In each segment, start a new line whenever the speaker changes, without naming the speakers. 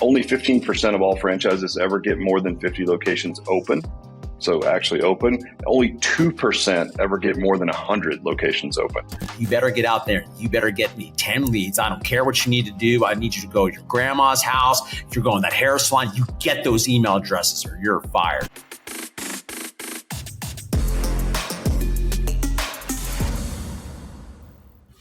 only 15% of all franchises ever get more than 50 locations open. So actually open. Only 2% ever get more than 100 locations open.
You better get out there. You better get me 10 leads. I don't care what you need to do. I need you to go to your grandma's house. If you're going to that hair salon, you get those email addresses or you're fired.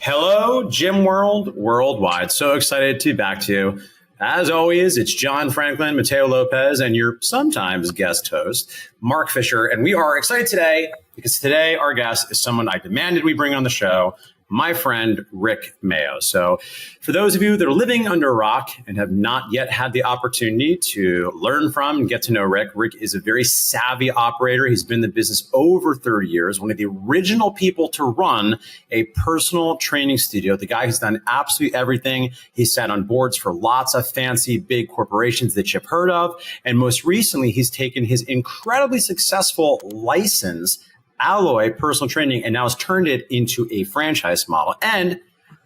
Hello, Gym World Worldwide. So excited to be back to you. As always, it's John Franklin, Mateo Lopez, and your sometimes guest host, Mark Fisher. And we are excited today because today our guest is someone I demanded we bring on the show, my friend, Rick Mayo. So for those of you that are living under a rock and have not yet had the opportunity to learn from and get to know Rick, Rick is a very savvy operator. He's been in the business over 30 years, one of the original people to run a personal training studio. The guy who's done absolutely everything. He's sat on boards for lots of fancy big corporations that you've heard of. And most recently, he's taken his incredibly successful license Alloy personal training and now has turned it into a franchise model. And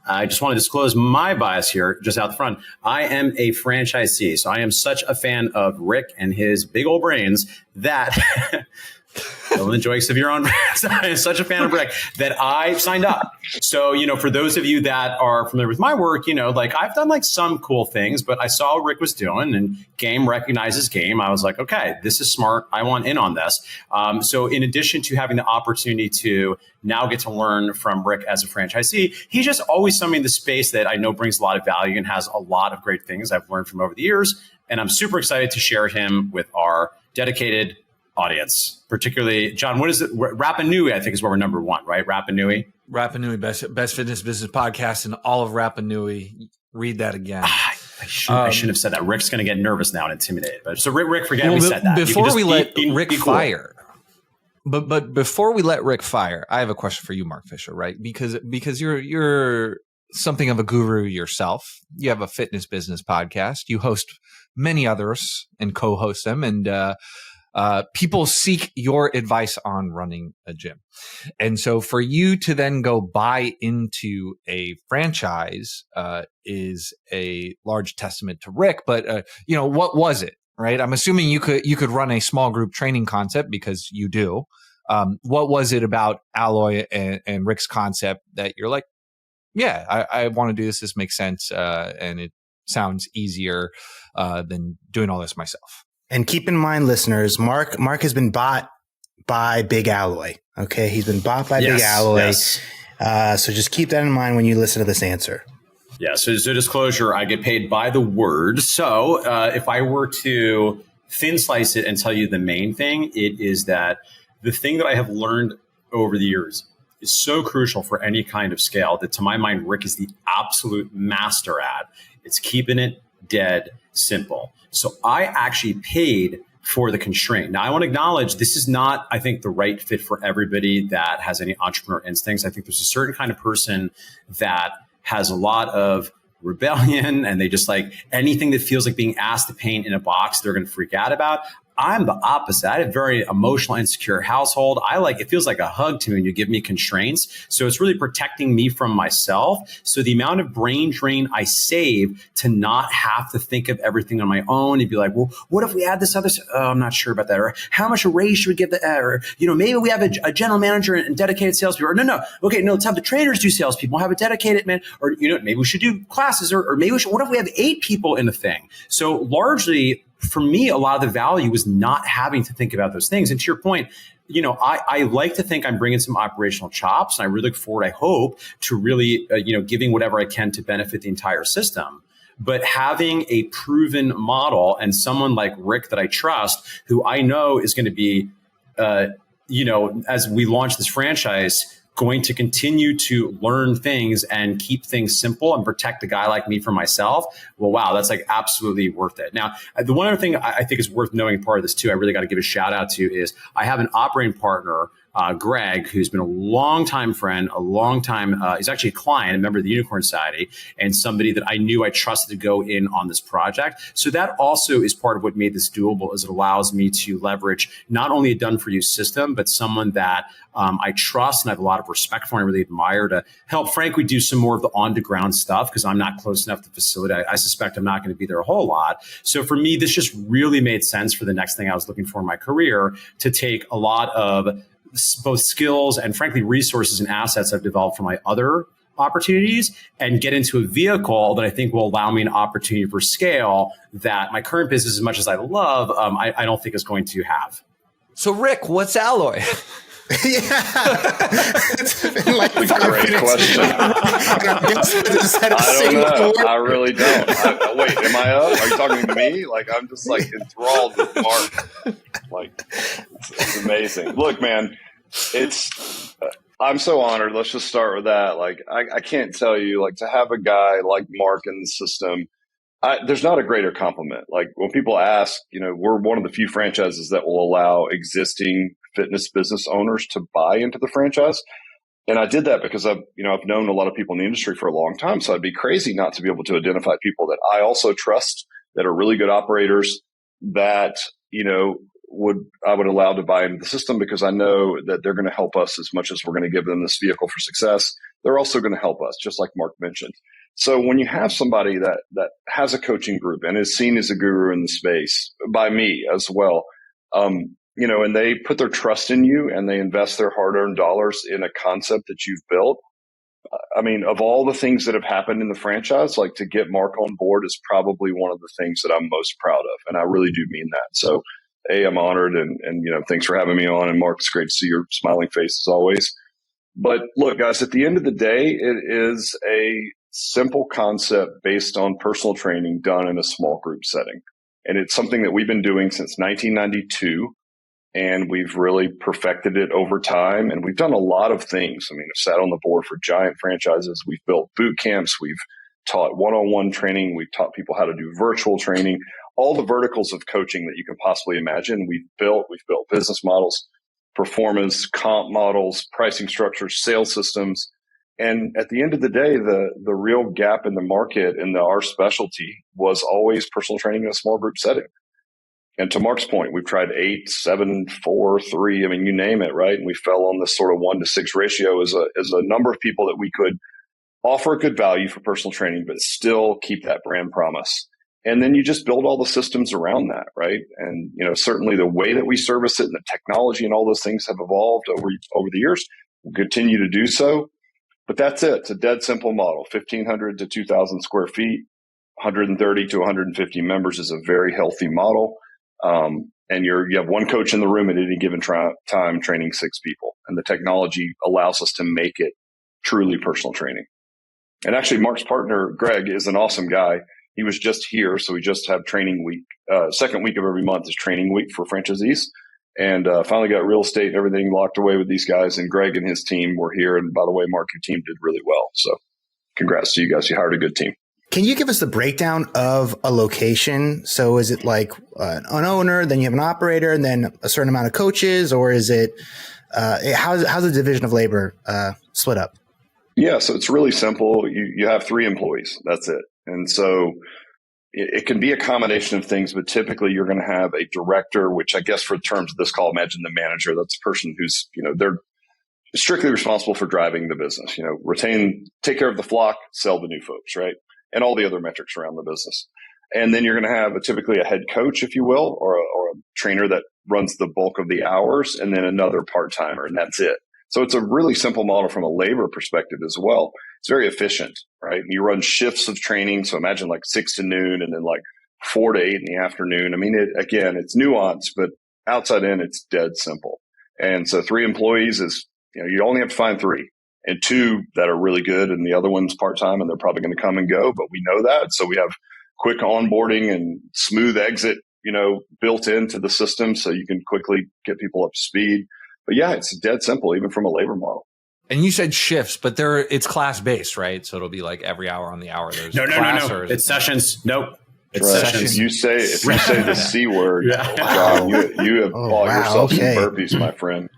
I just want to disclose my bias here just out the front. I am a franchisee. So I am such a fan of Rick and his big old brains that don't enjoy of your own. I am such a fan of Rick that I signed up. So, for those of you that are familiar with my work, I've done some cool things, but I saw what Rick was doing and game recognizes game. I was like, okay, this is smart. I want in on this. So in addition to having the opportunity to now get to learn from Rick as a franchisee, he's just always somebody in the space that I know brings a lot of value and has a lot of great things I've learned from over the years. And I'm super excited to share him with our dedicated audience, particularly, John, what is it? Rapa Nui, I think, is where we're number one, right? Rapa Nui?
Rapa Nui, best fitness business podcast in all of Rapa Nui. Read that again.
I shouldn't have said that. Rick's going to get nervous now and intimidated. But so Rick, forget we said that.
Before we let Rick fire, but before we let Rick fire, I have a question for you, Mark Fisher, right? Because you're something of a guru yourself. You have a fitness business podcast. You host many others and co-host them, and people seek your advice on running a gym. And so for you to then go buy into a franchise is a large testament to Rick. But, what was it, right? I'm assuming you could run a small group training concept because you do. What was it about Alloy and Rick's concept that you're like, yeah, I want to do this. This makes sense. And it sounds easier than doing all this myself.
And keep in mind, listeners, Mark has been bought by Big Alloy. Okay, he's been bought by Big Alloy. Yes. So just keep that in mind when you listen to this answer.
Yeah. So disclosure, I get paid by the word. So if I were to thin slice it and tell you the main thing, it is that the thing that I have learned over the years is so crucial for any kind of scale that, to my mind, Rick is the absolute master at. It's keeping it dead simple. So I actually paid for the constraint. Now, I want to acknowledge this is not, I think, the right fit for everybody that has any entrepreneur instincts. I think there's a certain kind of person that has a lot of rebellion and they just like anything that feels like being asked to paint in a box, they're going to freak out about. I'm the opposite. I have a very emotional, insecure household. It feels like a hug to me when you give me constraints. So it's really protecting me from myself. So the amount of brain drain I save to not have to think of everything on my own and be like, well, what if we add this other? Oh, I'm not sure about that. Or how much a raise should we give that? Or, maybe we have a general manager and dedicated salespeople. Or no. Okay, no, let's have the trainers do salespeople. We'll have a dedicated man. Or, maybe we should do classes or maybe what if we have 8 people in the thing? So largely, for me, a lot of the value was not having to think about those things. And to your point, I like to think I'm bringing some operational chops. And I really look forward, I hope, to really, giving whatever I can to benefit the entire system. But having a proven model and someone like Rick that I trust, who I know is going to be, as we launch this franchise, going to continue to learn things and keep things simple and protect a guy like me from myself. Well, wow, that's absolutely worth it. Now, the one other thing I think is worth knowing, part of this too, I really got to give a shout out to is I have an operating partner Greg, who's been a longtime friend, he's actually a client, a member of the Unicorn Society, and somebody that I knew I trusted to go in on this project. So that also is part of what made this doable, is it allows me to leverage not only a done-for-you system, but someone that I trust and I have a lot of respect for and I really admire to help, frankly, do some more of the on-the-ground stuff, because I'm not close enough to the facility. I suspect I'm not going to be there a whole lot. So for me, this just really made sense for the next thing I was looking for in my career, to take a lot of both skills and, frankly, resources and assets I've developed from my other opportunities and get into a vehicle that I think will allow me an opportunity for scale that my current business, as much as I love, I don't think is going to have.
So, Rick, what's Alloy?
It's been like
That's a great question. I don't know. I really don't. Wait, am I up? Are you talking to me? Like, I'm just like enthralled with Mark. Like, it's amazing. Look, man, I'm so honored. Let's just start with that. Like, I can't tell you, like, to have a guy like Mark in the system, there's not a greater compliment. Like, when people ask, we're one of the few franchises that will allow existing fitness business owners to buy into the franchise. And I did that because I've known a lot of people in the industry for a long time. So I'd be crazy not to be able to identify people that I also trust, that are really good operators, that, I would allow to buy into the system, because I know that they're going to help us as much as we're going to give them this vehicle for success. They're also going to help us, just like Mark mentioned. So when you have somebody that has a coaching group and is seen as a guru in the space by me as well, and they put their trust in you and they invest their hard-earned dollars in a concept that you've built. I mean, of all the things that have happened in the franchise, like, to get Mark on board is probably one of the things that I'm most proud of. And I really do mean that. So, I'm honored, and thanks for having me on. And Mark, it's great to see your smiling face as always. But look, guys, at the end of the day, it is a simple concept based on personal training done in a small group setting. And it's something that we've been doing since 1992. And we've really perfected it over time. And we've done a lot of things. I mean, I've sat on the board for giant franchises. We've built boot camps. We've taught one-on-one training. We've taught people how to do virtual training, all the verticals of coaching that you can possibly imagine. We've built business models, performance, comp models, pricing structures, sales systems. And at the end of the day, the real gap in the market and our specialty was always personal training in a small group setting. And to Mark's point, we've tried 8, 7, 4, 3. I mean, you name it, right? And we fell on this sort of 1-to-6 ratio as a number of people that we could offer a good value for personal training, but still keep that brand promise. And then you just build all the systems around that, right? And, certainly the way that we service it and the technology and all those things have evolved over the years. We'll continue to do so. But that's it. It's a dead simple model. 1,500 to 2,000 square feet, 130 to 150 members is a very healthy model. And you have one coach in the room at any given time training 6 people. And the technology allows us to make it truly personal training. And actually, Mark's partner, Greg, is an awesome guy. He was just here. So we just have training week. Second week of every month is training week for franchisees. And finally got real estate and everything locked away with these guys. And Greg and his team were here. And by the way, Mark, your team did really well. So congrats to you guys. You hired a good team.
Can you give us the breakdown of a location? So is it like an owner, then you have an operator, and then a certain amount of coaches, or is it how's the division of labor split up?
Yeah, so it's really simple. You have 3 employees. That's it. And so it can be a combination of things, but typically you're going to have a director, which I guess for terms of this call, imagine the manager. That's a person who's, they're strictly responsible for driving the business, take care of the flock, sell the new folks, right? And all the other metrics around the business. And then you're going to have typically a head coach, if you will, or a trainer that runs the bulk of the hours, and then another part-timer, and that's it. So it's a really simple model from a labor perspective as well. It's very efficient, right? You run shifts of training. So imagine like 6 to noon and then like 4 to 8 in the afternoon. I mean, it's nuanced, but outside in, it's dead simple. And so 3 employees is, you only have to find 3. And 2 that are really good, and the other one's part-time, and they're probably going to come and go, but we know that. So we have quick onboarding and smooth exit, built into the system so you can quickly get people up to speed. But yeah, it's dead simple, even from a labor model.
And you said shifts, but it's class-based, right? So it'll be like every hour on the hour. There's
no. It's sessions. Nope. It's
right.
sessions.
If you say the C word, John, you have yourself some burpees, my friend.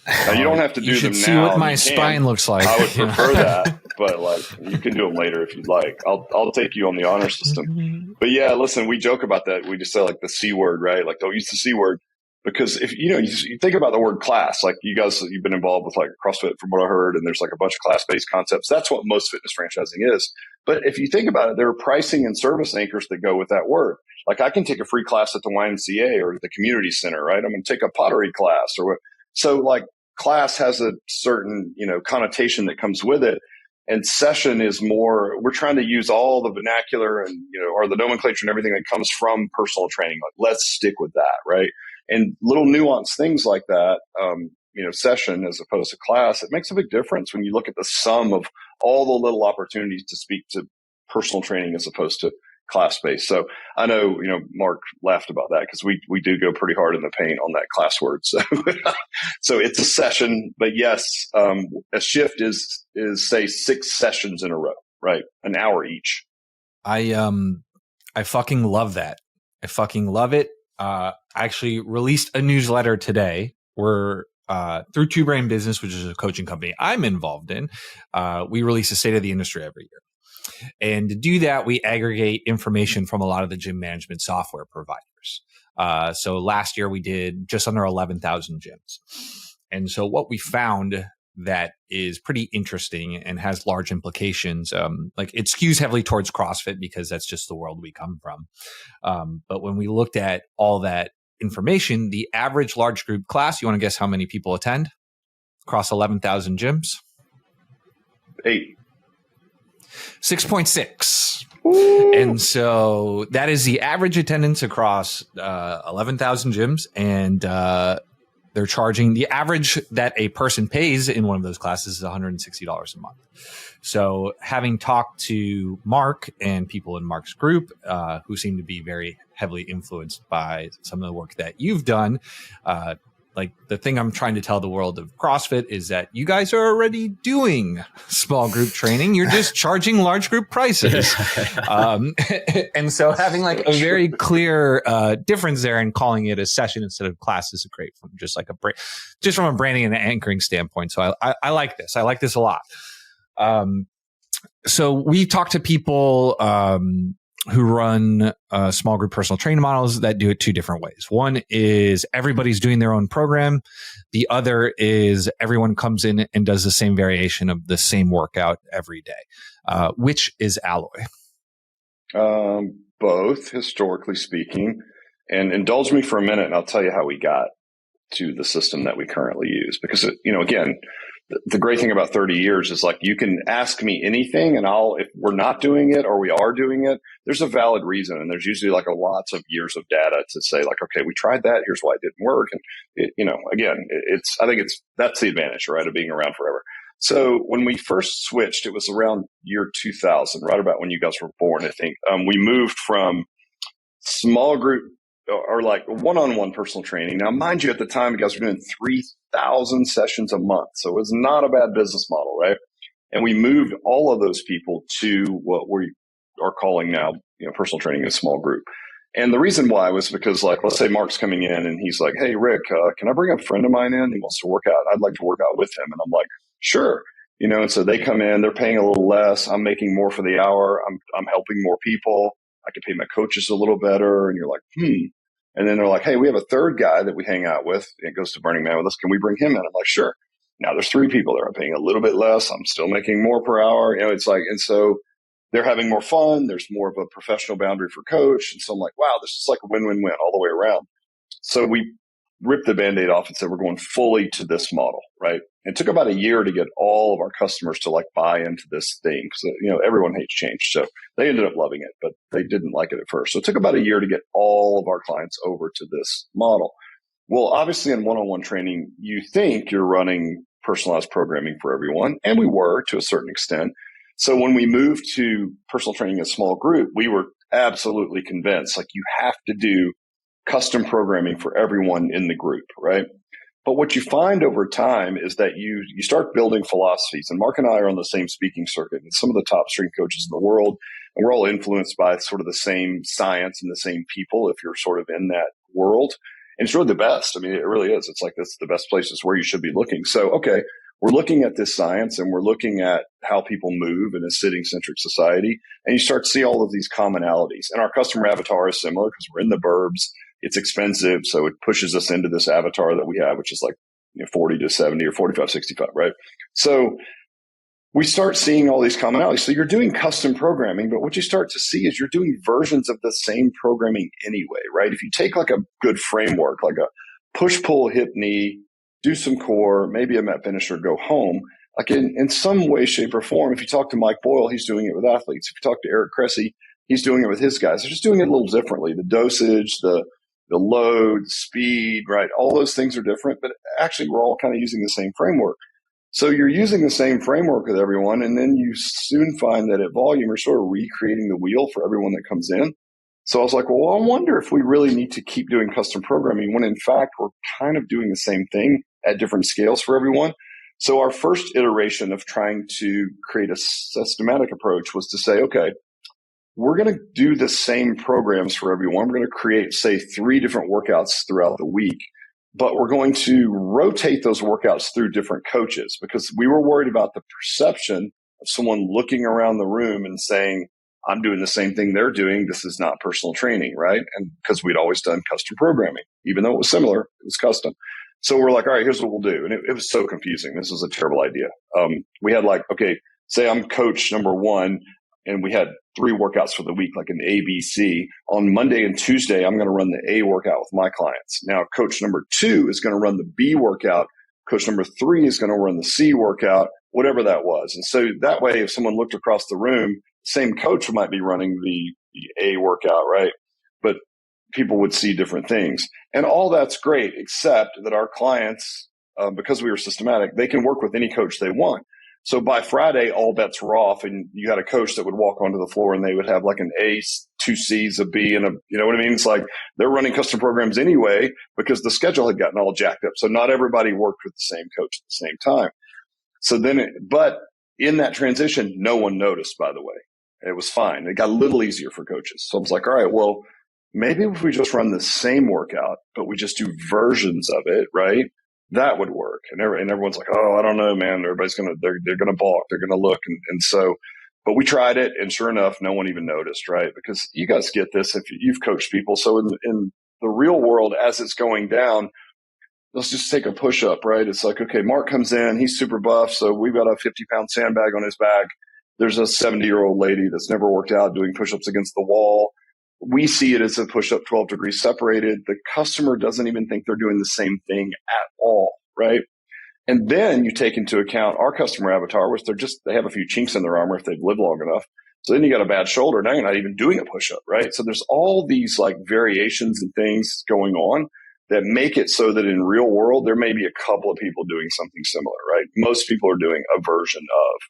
Now, you don't have to do
You should
them
see
now.
what my
You can.
spine looks like.
I would prefer that, but like you can do them later if you'd like. I'll take you on the honor system. But yeah, listen, we joke about that. We just say like the C word, right? Like don't use the C word because if you think about the word class, like you guys, you've been involved with like CrossFit from what I heard, and there's like a bunch of class-based concepts. That's what most fitness franchising is. But if you think about it, there are pricing and service anchors that go with that word. Like I can take a free class at the YMCA or the community center, right? I'm going to take a pottery class or what. So like class has a certain, connotation that comes with it. And session is more, we're trying to use all the vernacular and, or the nomenclature and everything that comes from personal training. Like let's stick with that. Right. And little nuanced things like that, session as opposed to class, it makes a big difference when you look at the sum of all the little opportunities to speak to personal training as opposed to class based. So I know, Mark laughed about that because we do go pretty hard in the paint on that class word. So, so it's a session, but yes, a shift is say 6 sessions in a row, right? An hour each.
I fucking love that. I fucking love it. I actually released a newsletter today where, through Two Brain Business, which is a coaching company I'm involved in, we release a state of the industry every year. And to do that, we aggregate information from a lot of the gym management software providers. So last year we did just under 11,000 gyms. And so what we found that is pretty interesting and has large implications, like it skews heavily towards CrossFit because that's just the world we come from. But when we looked at all that information, the average large group class, you want to guess how many people attend across 11,000 gyms?
8.
6.6. And so that is the average attendance across 11,000 gyms. And they're charging the average that a person pays in one of those classes is $160 a month. So having talked to Mark and people in Mark's group who seem to be very heavily influenced by some of the work that you've done, like the thing I'm trying to tell the world of CrossFit is that you guys are already doing small group training. You're just charging large group prices. And so having like a very clear difference there and calling it a session instead of class is great from just like just from a branding and anchoring standpoint. So I like this. I like this a lot. So we talked to people who run small group personal training models that do it 2 different ways. One is everybody's doing their own program. The other is everyone comes in and does the same variation of the same workout every day. Which is Alloy?
Both, historically speaking. And indulge me for a minute and I'll tell you how we got to the system that we currently use. Because, again, the great thing about 30 years is like you can ask me anything and if we're not doing it or we are doing it, there's a valid reason. And there's usually like lots of years of data to say like, okay, we tried that. Here's why it didn't work. And I think that's the advantage, right, of being around forever. So when we first switched, it was around year 2000, right about when you guys were born, I think. We moved from small group or like one-on-one personal training. Now, mind you, at the time, you guys were doing 3,000 sessions a month. So it was not a bad business model, right? And we moved all of those people to what we are calling now, personal training in a small group. And the reason why was because, like, let's say Mark's coming in and he's like, hey, Rick, can I bring a friend of mine in? He wants to work out. I'd like to work out with him. And I'm like, sure. And so they come in, they're paying a little less. I'm making more for the hour. I'm helping more people. I can pay my coaches a little better. And you're like, And then they're like, hey, we have a third guy that we hang out with. It goes to Burning Man with us. Can we bring him in? I'm like, sure. Now there's 3 people there. I'm paying a little bit less. I'm still making more per hour. It's like, and so they're having more fun. There's more of a professional boundary for coach. And so I'm like, wow, this is like a win-win-win all the way around. So we ripped the Band-Aid off and said, we're going fully to this model, right? It took about a year to get all of our customers to like buy into this thing. Because, everyone hates change. So they ended up loving it, but they didn't like it at first. So it took about a year to get all of our clients over to this model. Well, obviously in one-on-one training, you think you're running personalized programming for everyone. And we were to a certain extent. So when we moved to personal training in a small group, we were absolutely convinced, like you have to do custom programming for everyone in the group, right? But what you find over time is that you start building philosophies. And Mark and I are on the same speaking circuit and some of the top strength coaches in the world. And we're all influenced by sort of the same science and the same people if you're sort of in that world. And it's really the best. I mean, it really is. It's like, that's the best places where you should be looking. So, okay, we're looking at this science and we're looking at how people move in a sitting-centric society. And you start to see all of these commonalities. And our customer avatar is similar because we're in the burbs. It's expensive. So it pushes us into this avatar that we have, which is like 40 to 70 or 45, 65, right? So we start seeing all these commonalities. So you're doing custom programming, but what you start to see is you're doing versions of the same programming anyway, right? If you take like a good framework, like a push, pull, hip, knee, do some core, maybe a mat finisher, go home. Like in some way, shape, or form, if you talk to Mike Boyle, he's doing it with athletes. If you talk to Eric Cressy, he's doing it with his guys. They're just doing it a little differently. The dosage, the load, speed, right? All those things are different, but actually we're all kind of using the same framework. So you're using the same framework with everyone, and then you soon find that at volume, you're sort of recreating the wheel for everyone that comes in. So I was like, well, I wonder if we really need to keep doing custom programming when in fact we're kind of doing the same thing at different scales for everyone. So our first iteration of trying to create a systematic approach was to say, okay, we're going to do the same programs for everyone. We're going to create, say, 3 different workouts throughout the week, but we're going to rotate those workouts through different coaches because we were worried about the perception of someone looking around the room and saying, I'm doing the same thing they're doing. This is not personal training, right? And because we'd always done custom programming, even though it was similar, it was custom. So we're like, all right, here's what we'll do. And it was so confusing. This was a terrible idea. We had like, okay, say I'm coach number 1 and we had 3 workouts for the week, like an ABC. On Monday and Tuesday, I'm going to run the A workout with my clients. Now, coach number 2 is going to run the B workout. Coach number 3 is going to run the C workout, whatever that was. And so that way, if someone looked across the room, same coach might be running the A workout, right? But people would see different things. And all that's great, except that our clients, because we were systematic, they can work with any coach they want. So by Friday, all bets were off, and you had a coach that would walk onto the floor and they would have like an A, 2 C's, a B, and a, you know what I mean? It's like they're running custom programs anyway because the schedule had gotten all jacked up. So not everybody worked with the same coach at the same time. So then, but in that transition, no one noticed, by the way. It was fine. It got a little easier for coaches. So I was like, all right, well, maybe if we just run the same workout, but we just do versions of it, right? That would work. And everyone's like, oh, I don't know, man. Everybody's they're going to balk. They're going to look. And so, but we tried it. And sure enough, no one even noticed, right? Because you guys get this if you've coached people. So in the real world, as it's going down, let's just take a push up, right? It's like, okay, Mark comes in, he's super buff. So we've got a 50-pound sandbag on his back. There's a 70-year-old lady that's never worked out doing push-ups against the wall. We see it as a push-up 12 degrees separated. The customer doesn't even think they're doing the same thing at all, right? And then you take into account our customer avatar, which they have a few chinks in their armor if they've lived long enough. So then you got a bad shoulder. Now you're not even doing a push-up, right? So there's all these like variations and things going on that make it so that in real world, there may be a couple of people doing something similar, right? Most people are doing a version of.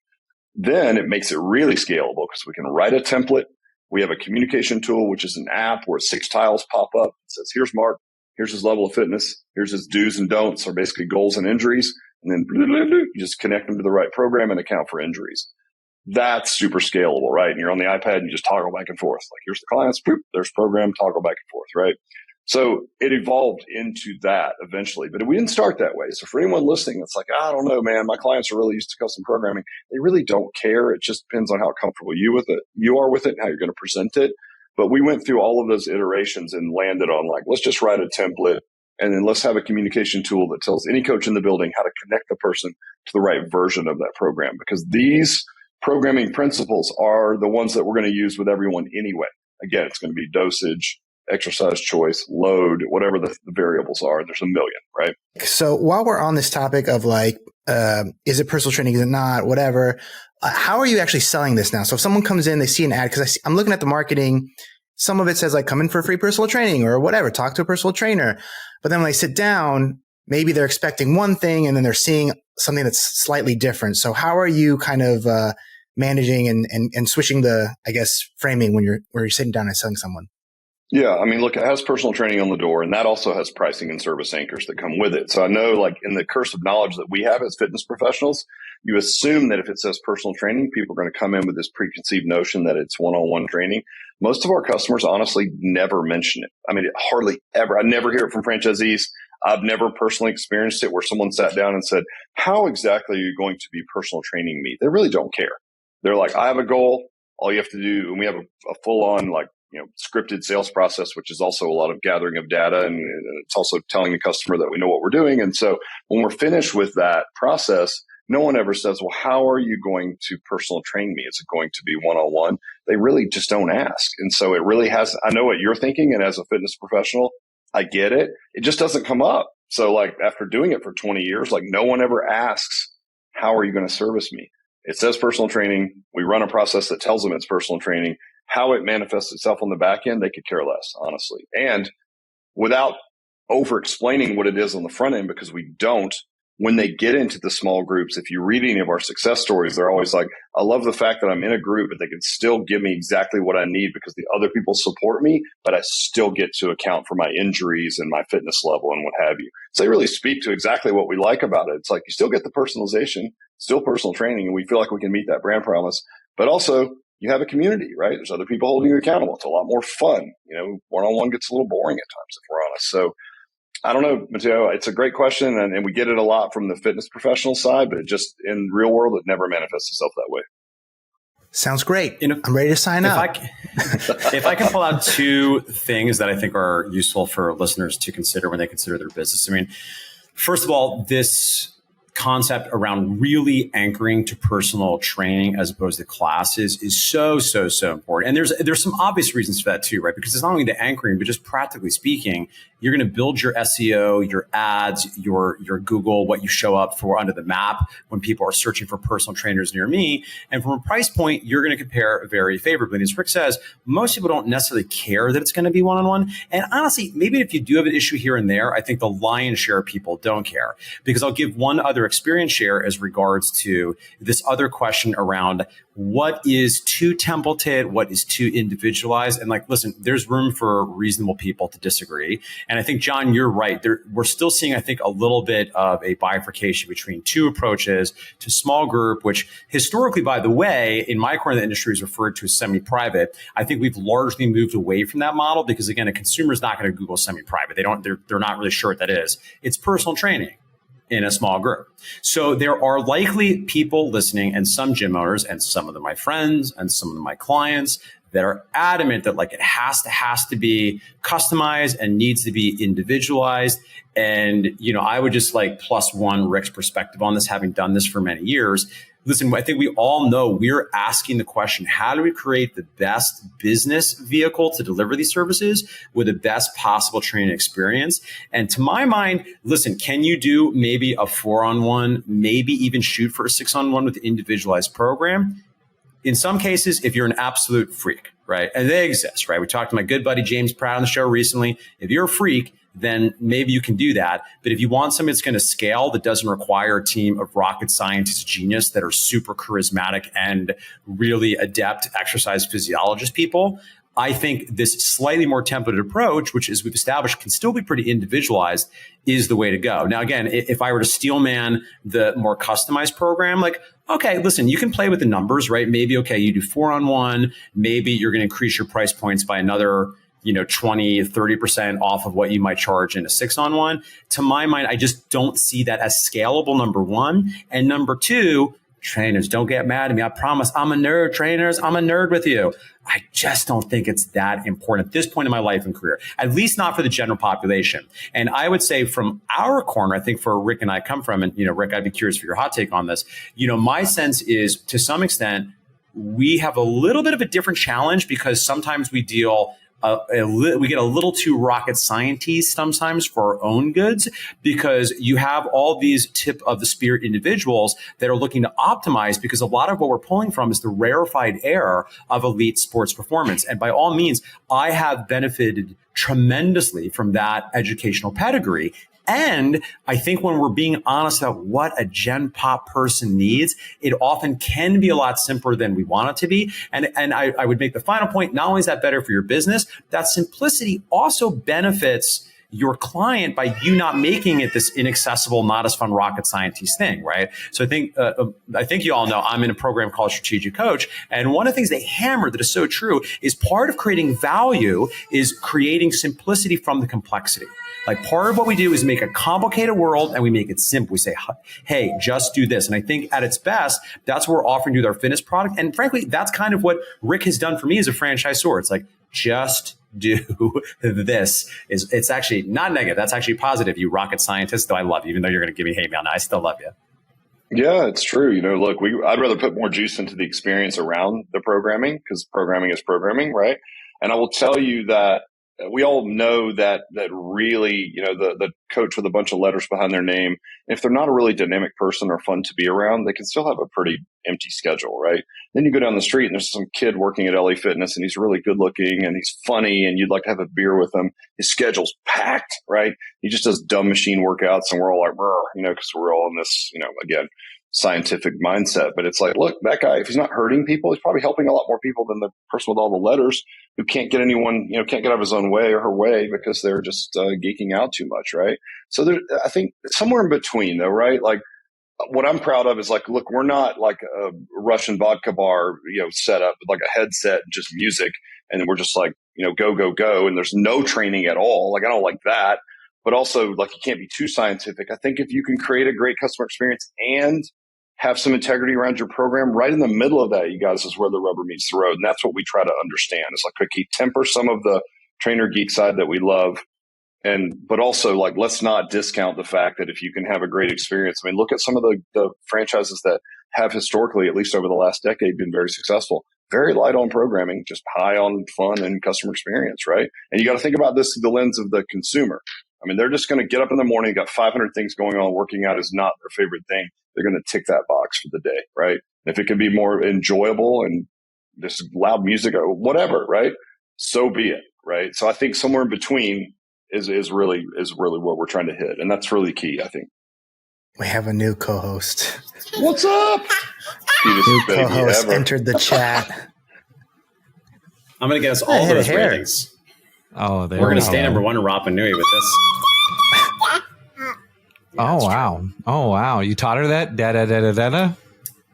Then it makes it really scalable because we can write a template. We have a communication tool, which is an app where 6 tiles pop up. It says, here's Mark. Here's his level of fitness. Here's his do's and don'ts, or basically goals and injuries. And then you just connect them to the right program and account for injuries. That's super scalable, right? And you're on the iPad and you just toggle back and forth. Like here's the clients, boop, there's program, toggle back and forth, right? So it evolved into that eventually, but we didn't start that way. So for anyone listening, it's like, I don't know, man, my clients are really used to custom programming. They really don't care. It just depends on how comfortable you are with it and how you're going to present it. But we went through all of those iterations and landed on like, let's just write a template and then let's have a communication tool that tells any coach in the building how to connect the person to the right version of that program, because these programming principles are the ones that we're going to use with everyone anyway. Again, it's going to be dosage, exercise choice, load, whatever the variables are. There's a million, right?
So while we're on this topic of like, is it personal training? Is it not? Whatever. How are you actually selling this now? So if someone comes in, they see an ad, because I'm looking at the marketing. Some of it says like, come in for free personal training or whatever, talk to a personal trainer. But then when they sit down, maybe they're expecting one thing and then they're seeing something that's slightly different. So how are you kind of managing and switching the, I guess, framing when you're sitting down and selling someone?
Yeah, I mean, look, it has personal training on the door, and that also has pricing and service anchors that come with it. So I know, like, in the curse of knowledge that we have as fitness professionals, you assume that if it says personal training, people are going to come in with this preconceived notion that it's one-on-one training. Most of our customers honestly never mention it. I mean, hardly ever. I never hear it from franchisees. I've never personally experienced it where someone sat down and said, how exactly are you going to be personal training me? They really don't care. They're like, I have a goal. All you have to do, and we have a full-on, like, scripted sales process, which is also a lot of gathering of data. And it's also telling the customer that we know what we're doing. And so when we're finished with that process, no one ever says, well, how are you going to personal train me? Is it going to be one-on-one? They really just don't ask. And so it really has, I know what you're thinking. And as a fitness professional, I get it. It just doesn't come up. So like after doing it for 20 years, like no one ever asks, how are you going to service me? It says personal training. We run a process that tells them it's personal training. How it manifests itself on the back end, they could care less, honestly. And without over explaining what it is on the front end, because we don't, when they get into the small groups, if you read any of our success stories, they're always like, I love the fact that I'm in a group, but they can still give me exactly what I need because the other people support me, but I still get to account for my injuries and my fitness level and what have you. So they really speak to exactly what we like about it. It's like you still get the personalization, still personal training, and we feel like we can meet that brand promise, but also you have a community, right? There's other people holding you accountable. It's a lot more fun. One-on-one gets a little boring at times, if we're honest. So I don't know, Mateo, it's a great question. And we get it a lot from the fitness professional side, but just in real world, it never manifests itself that way.
Sounds great. I'm ready to sign up.
If I can pull out two things that I think are useful for listeners to consider when they consider their business. I mean, first of all, this concept around really anchoring to personal training as opposed to classes is so important. And there's some obvious reasons for that too, right? Because it's not only the anchoring, but just practically speaking, you're going to build your SEO, your ads, your Google, what you show up for under the map when people are searching for personal trainers near me. And from a price point, you're going to compare very favorably. And as Rick says, most people don't necessarily care that it's going to be one-on-one. And honestly, maybe if you do have an issue here and there, I think the lion's share of people don't care. Because I'll give one other experience share as regards to this other question around what is too templated, what is too individualized. And like, listen, there's room for reasonable people to disagree. And I think, John, you're right. We're still seeing, I think, a little bit of a bifurcation between two approaches to small group, which historically, by the way, in my corner of the industry is referred to as semi-private. I think we've largely moved away from that model because, again, a consumer is not going to Google semi-private. They're not really sure what that is. It's personal training in a small group. So there are likely people listening and some gym owners and some of them my friends and some of them my clients that are adamant that like it has to be customized and needs to be individualized. And, I would just like plus one Rick's perspective on this, having done this for many years. Listen, I think we all know we're asking the question, how do we create the best business vehicle to deliver these services with the best possible training experience? And to my mind, listen, can you do maybe a 4-on-1, maybe even shoot for a 6-on-1 with an individualized program? In some cases, if you're an absolute freak, right? And they exist, right? We talked to my good buddy James Pratt on the show recently. If you're a freak, then maybe you can do that. But if you want something that's going to scale, that doesn't require a team of rocket scientists, genius that are super charismatic and really adept exercise physiologist people, I think this slightly more templated approach, which as we've established can still be pretty individualized, is the way to go. Now, again, if I were to steel man the more customized program, like, okay, listen, you can play with the numbers, right? Maybe, okay, you do 4-on-1, maybe you're going to increase your price points by another 20, 30% off of what you might charge in a 6-on-1. To my mind, I just don't see that as scalable, number one. And number two, trainers, don't get mad at me. I promise I'm a nerd, trainers. I'm a nerd with you. I just don't think it's that important at this point in my life and career, at least not for the general population. And I would say from our corner, I think for Rick and I come from, and, Rick, I'd be curious for your hot take on this. My sense is to some extent, we have a little bit of a different challenge because sometimes we deal we get a little too rocket science-y sometimes for our own goods because you have all these tip of the spear individuals that are looking to optimize because a lot of what we're pulling from is the rarefied air of elite sports performance. And by all means, I have benefited tremendously from that educational pedigree. And I think when we're being honest about what a Gen Pop person needs, it often can be a lot simpler than we want it to be. And I would make the final point, not only is that better for your business, that simplicity also benefits your client by you not making it this inaccessible, not as fun rocket scientist thing, right? So I think you all know I'm in a program called Strategic Coach, and one of the things they hammer that is so true is part of creating value is creating simplicity from the complexity. Like part of what we do is make a complicated world and we make it simple. We say, hey, just do this. And I think at its best, that's what we're offering you with our fitness product. And frankly, that's kind of what Rick has done for me as a franchisor. It's like, just do this. It's actually not negative. That's actually positive. You rocket scientist, though I love you, even though you're going to give me hate mail. Now, I still love you.
Yeah, it's true. Look, I'd rather put more juice into the experience around the programming because programming is programming, right? And I will tell you that we all know that really, the coach with a bunch of letters behind their name, if they're not a really dynamic person or fun to be around, they can still have a pretty empty schedule, right? Then you go down the street and there's some kid working at LA Fitness and he's really good looking and he's funny and you'd like to have a beer with him. His schedule's packed, right? He just does dumb machine workouts and we're all like, because we're all in this, again, scientific mindset. But it's like, look, that guy, if he's not hurting people, he's probably helping a lot more people than the person with all the letters who can't get anyone, can't get out of his own way or her way because they're just geeking out too much, right? So I think somewhere in between though, right? Like what I'm proud of is like, look, we're not like a Russian vodka bar, set up with like a headset and just music. And we're just like, go, go, go. And there's no training at all. Like, I don't like that. But also like, you can't be too scientific. I think if you can create a great customer experience and have some integrity around your program, right in the middle of that, you guys, is where the rubber meets the road. And that's what we try to understand. It's like, okay, temper some of the trainer geek side that we love. But also like, let's not discount the fact that if you can have a great experience, I mean, look at some of the franchises that have historically, at least over the last decade, been very successful. Very light on programming, just high on fun and customer experience, right? And you got to think about this through the lens of the consumer. I mean, they're just going to get up in the morning, got 500 things going on. Working out is not their favorite thing. They're going to tick that box for the day, right? If it can be more enjoyable and just loud music or whatever, right? So be it, right? So I think somewhere in between is really what we're trying to hit, and that's really key, I think.
We have a new co-host.
What's up?
New co-host entered the chat.
I'm going to get us all those ratings.
Oh,
we're going to stay number one in Rapa Nui with this.
Oh, wow. Oh, wow. You taught her that? Da-da-da-da-da-da?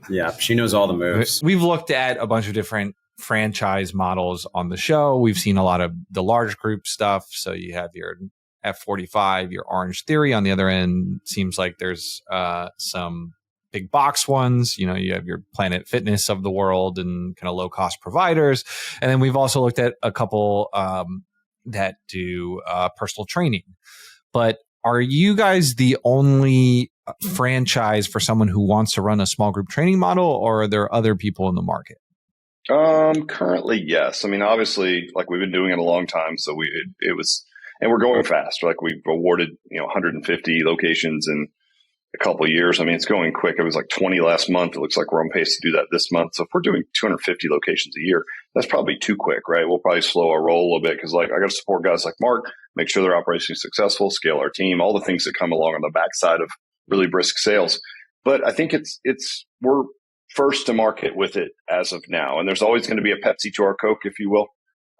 Yeah, she knows all the moves.
We've looked at a bunch of different franchise models on the show. We've seen a lot of the large group stuff. So you have your F45, your Orange Theory on the other end. Seems like there's some big box ones. You have your Planet Fitness of the world and kind of low cost providers. And then we've also looked at a couple that do personal training. But are you guys the only franchise for someone who wants to run a small group training model, or are there other people in the market?
Currently, yes. I mean, obviously, like we've been doing it a long time, so it was, and we're going fast. Like we've awarded 150 locations in a couple of years. I mean, it's going quick. It was like 20 last month. It looks like we're on pace to do that this month. So if we're doing 250 locations a year, that's probably too quick, right? We'll probably slow our roll a little bit because like I got to support guys like Mark, make sure their operation is successful, scale our team, all the things that come along on the backside of really brisk sales. But I think we're first to market with it as of now. And there's always going to be a Pepsi to our Coke, if you will.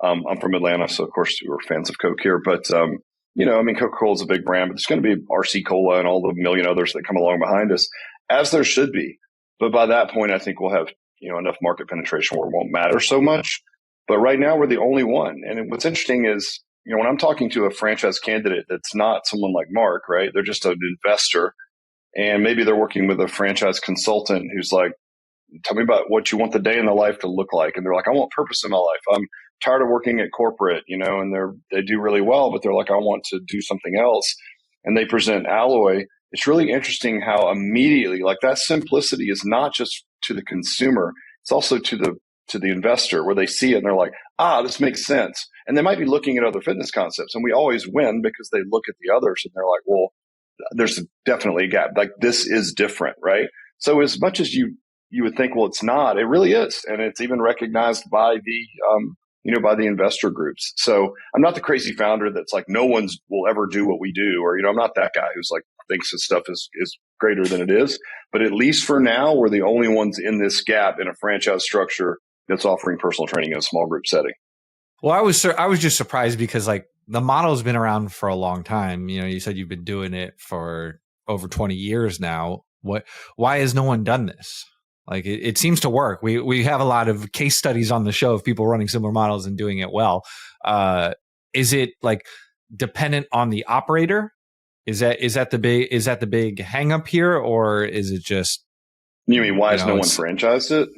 I'm from Atlanta, so of course we're fans of Coke here, but Coca-Cola is a big brand, but there's going to be RC Cola and all the million others that come along behind us, as there should be. But by that point, I think we'll have, enough market penetration where it won't matter so much. But right now we're the only one. And what's interesting is, when I'm talking to a franchise candidate that's not someone like Mark, right? They're just an investor, and maybe they're working with a franchise consultant who's like, tell me about what you want the day in the life to look like. And they're like, I want purpose in my life. I'm tired of working at corporate, and they do really well, but they're like, I want to do something else. And they present Alloy. It's really interesting how immediately, like that simplicity is not just to the consumer, it's also to the investor, where they see it and they're like, this makes sense. And they might be looking at other fitness concepts, and we always win because they look at the others and they're like, well, there's definitely a gap. Like this is different, right? So as much as you would think, well, it's not, it really is. And it's even recognized by by the investor groups. So I'm not the crazy founder that's like, no one's will ever do what we do. Or, I'm not that guy who's like, thinks his stuff is greater than it is. But at least for now, we're the only ones in this gap in a franchise structure that's offering personal training in a small group setting.
Well, I was just surprised because like the model's been around for a long time. You said you've been doing it for over 20 years now. Why has no one done this? Like it seems to work. We have a lot of case studies on the show of people running similar models and doing it well. Is it like dependent on the operator? Is that the big hang up here, or is it just?
You mean why has no one franchised it?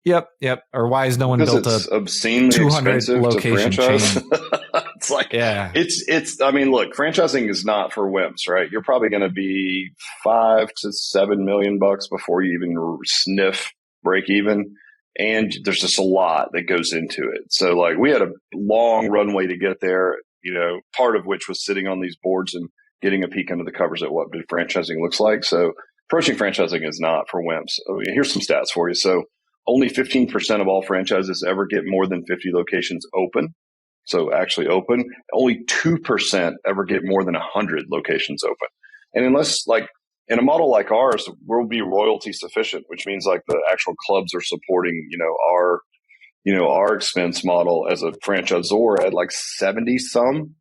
Yep. Or why has no one built
it's
a
obscenely
200
expensive
location
to franchise?
chain?
It's like,
yeah,
it's. I mean, look, franchising is not for wimps, right? You're probably going to be $5 to $7 million before you even sniff break even, and there's just a lot that goes into it. So, like, we had a long runway to get there. Part of which was sitting on these boards and getting a peek under the covers at what franchising looks like. So, approaching franchising is not for wimps. Here's some stats for you. So, only 15% of all franchises ever get more than 50 locations open. So actually open. Only 2% ever get more than 100 locations open. And unless, like, in a model like ours, we'll be royalty sufficient, which means like the actual clubs are supporting, our expense model as a franchisor at like 70 some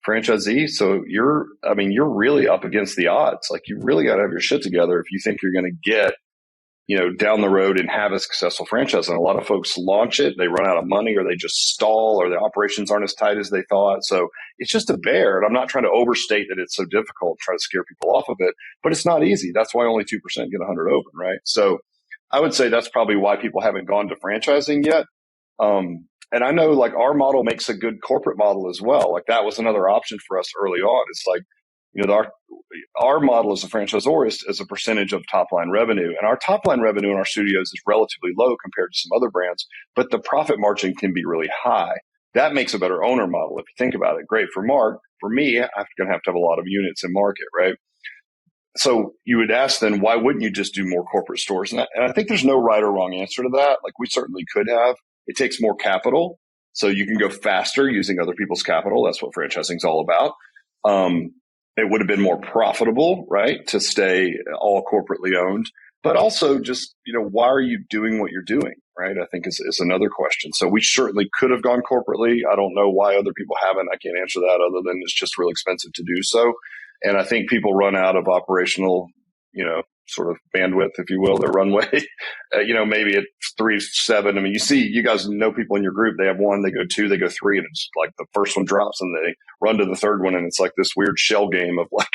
franchisees. So you're really up against the odds. Like, you really got to have your shit together if you think you're going to get down the road and have a successful franchise. And a lot of folks launch it, they run out of money, or they just stall, or the operations aren't as tight as they thought. So it's just a bear. And I'm not trying to overstate that it's so difficult, try to scare people off of it, but it's not easy. That's why only 2% get 100 open, right? So I would say that's probably why people haven't gone to franchising yet. And I know, like, our model makes a good corporate model as well. Like, that was another option for us early on. It's like, our model as a franchisor is a percentage of top line revenue, and our top line revenue in our studios is relatively low compared to some other brands, but the profit margin can be really high. That makes a better owner model if you think about it. Great for Mark. For me, I'm going to have a lot of units in market, right? So you would ask then, why wouldn't you just do more corporate stores? And I think there's no right or wrong answer to that. Like, we certainly could have. It takes more capital, so you can go faster using other people's capital. That's what franchising is all about. It would have been more profitable, right, to stay all corporately owned. But also just, why are you doing what you're doing, right? I think is another question. So we certainly could have gone corporately. I don't know why other people haven't. I can't answer that other than it's just real expensive to do so. And I think people run out of operational, sort of bandwidth, if you will, their runway, maybe at 3 to 7. I mean, you guys know people in your group, they have 1, they go 2, they go 3, and it's like the first one drops and they run to the third one. And it's like this weird shell game of like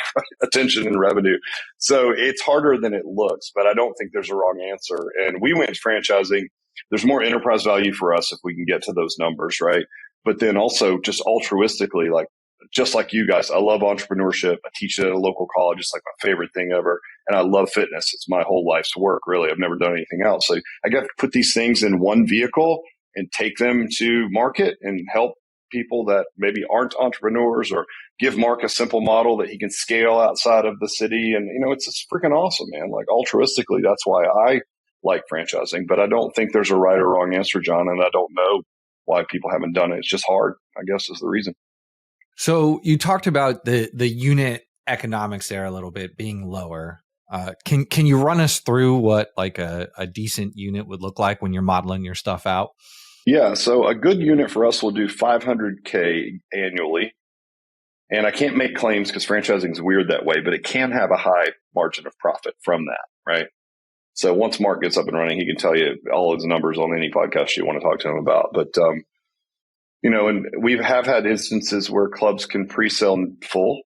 attention and revenue. So it's harder than it looks, but I don't think there's a wrong answer. And we went franchising. There's more enterprise value for us if we can get to those numbers, right? But then also just altruistically, like, just like you guys, I love entrepreneurship. I teach it at a local college. It's like my favorite thing ever. And I love fitness. It's my whole life's work, really. I've never done anything else. So I got to put these things in one vehicle and take them to market and help people that maybe aren't entrepreneurs, or give Mark a simple model that he can scale outside of the city. And, it's just freaking awesome, man. Like, altruistically, that's why I like franchising. But I don't think there's a right or wrong answer, John. And I don't know why people haven't done it. It's just hard, I guess, is the reason.
So you talked about the unit economics there a little bit being lower. Can you run us through what like a decent unit would look like when you're modeling your stuff out?
Yeah. So a good unit for us will do $500K annually. And I can't make claims because franchising is weird that way, but it can have a high margin of profit from that, right? So once Mark gets up and running, he can tell you all his numbers on any podcast you want to talk to him about. But, and we have had instances where clubs can pre-sell full.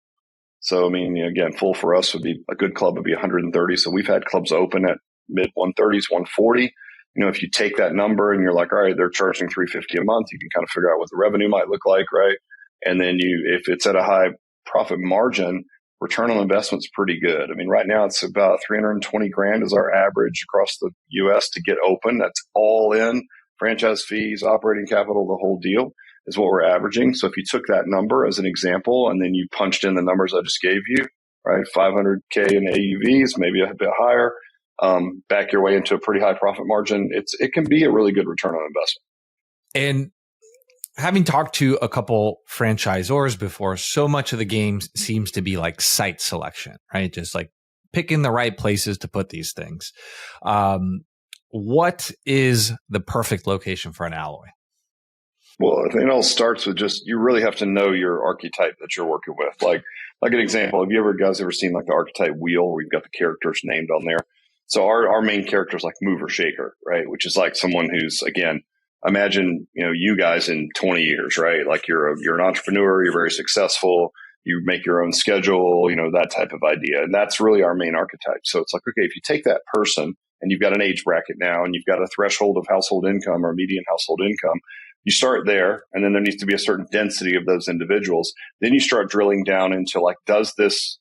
So, I mean, again, full for us would be a good club would be 130. So we've had clubs open at mid 130s, 140. If you take that number and you're like, all right, they're charging $350 a month, you can kind of figure out what the revenue might look like, right? And then if it's at a high profit margin, return on investment's pretty good. I mean, right now it's about 320 grand is our average across the US to get open. That's all in franchise fees, operating capital, the whole deal is what we're averaging. So if you took that number as an example and then you punched in the numbers I just gave you, right, 500K in AUVs, maybe a bit higher, back your way into a pretty high profit margin, it can be a really good return on investment.
And having talked to a couple franchisors before, so much of the game seems to be like site selection, right? Just like picking the right places to put these things. What is the perfect location for an alloy?
Well, I think it all starts with just, you really have to know your archetype that you're working with. Like an example, have you guys ever seen like the archetype wheel where you've got the characters named on there? So our main character is like mover shaker, right? Which is like someone who's, again, imagine, you guys in 20 years, right? Like you're an entrepreneur, you're very successful, you make your own schedule, that type of idea. And that's really our main archetype. So it's like, okay, if you take that person and you've got an age bracket now and you've got a threshold of household income or median household income, you start there, and then there needs to be a certain density of those individuals. Then you start drilling down into like, does this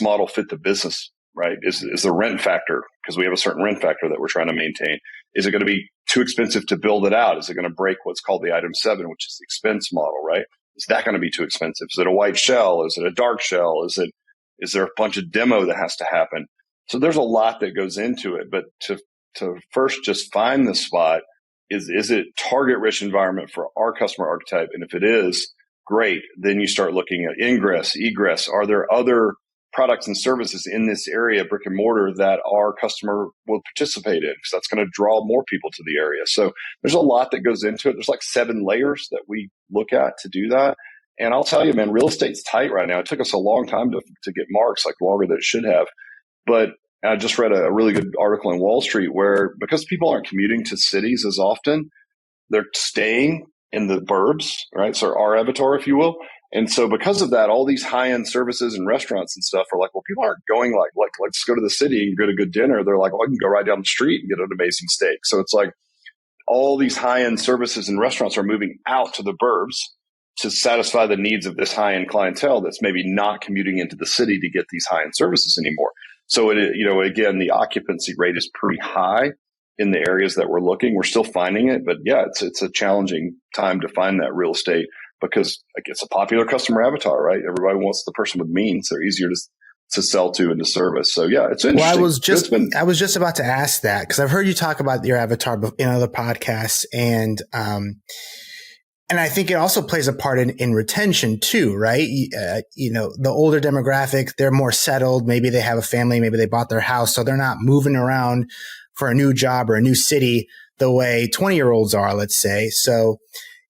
model fit the business, right? Is the rent factor, because we have a certain rent factor that we're trying to maintain. Is it going to be too expensive to build it out? Is it going to break what's called the item 7, which is the expense model, right? Is that going to be too expensive? Is it a white shell? Is it a dark shell? Is there a bunch of demo that has to happen? So there's a lot that goes into it, but to first just find the spot. Is it target rich environment for our customer archetype? And if it is, great. Then you start looking at ingress, egress. Are there other products and services in this area, brick and mortar, that our customer will participate in? Because that's going to draw more people to the area. So there's a lot that goes into it. There's like 7 layers that we look at to do that. And I'll tell you, man, real estate's tight right now. It took us a long time to get marks, like longer than it should have. But I just read a really good article in Wall Street where, because people aren't commuting to cities as often, they're staying in the burbs, right? So our avatar, if you will. And so because of that, all these high-end services and restaurants and stuff are like, well, people aren't going like let's go to the city and get a good dinner. They're like, well, I can go right down the street and get an amazing steak. So it's like all these high-end services and restaurants are moving out to the burbs to satisfy the needs of this high-end clientele that's maybe not commuting into the city to get these high-end services anymore. So again, the occupancy rate is pretty high in the areas that we're looking. We're still finding it, but yeah, it's a challenging time to find that real estate because it's a popular customer avatar, right? Everybody wants the person with means. They're easier to sell to and to service. So yeah, it's interesting.
Well, I was just about to ask that because I've heard you talk about your avatar in other podcasts, and I think it also plays a part in retention too, right? The older demographic, they're more settled. Maybe they have a family, maybe they bought their house, so they're not moving around for a new job or a new city the way 20-year-olds are, let's say. So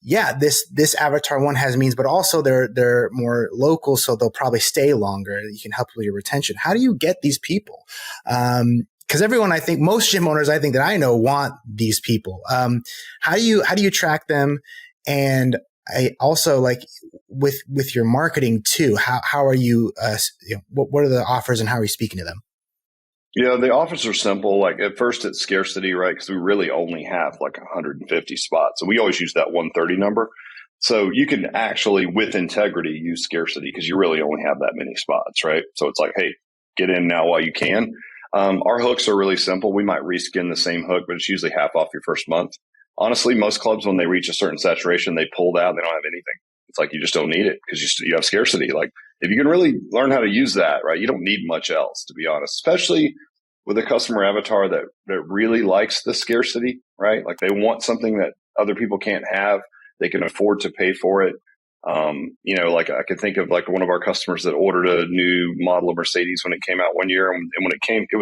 yeah, this avatar one has means, but also they're more local, so they'll probably stay longer. You can help with your retention. How do you get these people? Because everyone, I think most gym owners, I think that I know, want these people. How do you track them? And I also like with your marketing too. How are you? What are the offers and how are you speaking to them?
Yeah, the offers are simple. Like at first, it's scarcity, right? Because we really only have like 150 spots, so we always use that 130 number. So you can actually, with integrity, use scarcity because you really only have that many spots, right? So it's like, hey, get in now while you can. Our hooks are really simple. We might reskin the same hook, but it's usually half off your first month. Honestly, most clubs, when they reach a certain saturation, they pull out. They don't have anything. It's like you just don't need it because you have scarcity. Like if you can really learn how to use that, right, you don't need much else, to be honest, especially with a customer avatar that really likes the scarcity, right? Like they want something that other people can't have. They can afford to pay for it. Like I can think of like one of our customers that ordered a new model of Mercedes when it came out one year. And when it came, it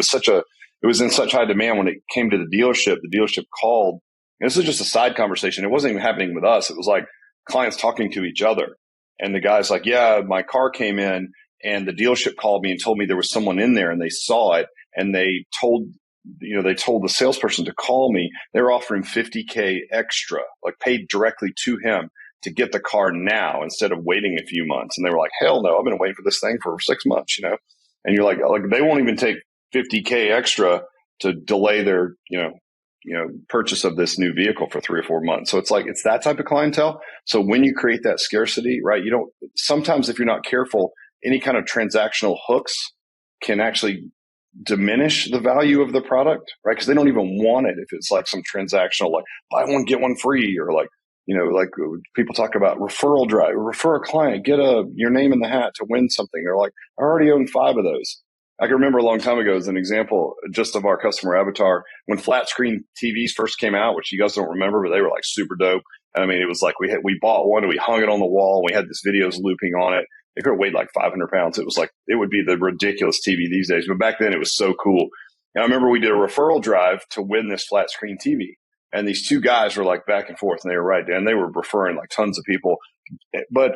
was in such high demand. When it came to the dealership called. And this is just a side conversation. It wasn't even happening with us. It was like clients talking to each other. And the guy's like, yeah, my car came in and the dealership called me and told me there was someone in there and they saw it. And they told the salesperson to call me. They were offering $50K extra, like paid directly to him to get the car now instead of waiting a few months. And they were like, hell no, I've been waiting for this thing for 6 months, And you're like they won't even take $50K extra to delay their, purchase of this new vehicle for 3 or 4 months. So it's that type of clientele. So when you create that scarcity, right, sometimes if you're not careful, any kind of transactional hooks can actually diminish the value of the product, right? Because they don't even want it if it's like some transactional, like buy one, get one free, or like people talk about referral drive, refer a client, get your name in the hat to win something. They're like, I already own 5 of those. I can remember a long time ago as an example just of our customer avatar when flat screen TVs first came out, which you guys don't remember, but they were like super dope. And I mean, it was like we bought one and we hung it on the wall and we had this videos looping on it. It could have weighed like 500 pounds. It was like, it would be the ridiculous TV these days. But back then it was so cool. And I remember we did a referral drive to win this flat screen TV. And these two guys were like back and forth and they were right there and they were referring like tons of people. But,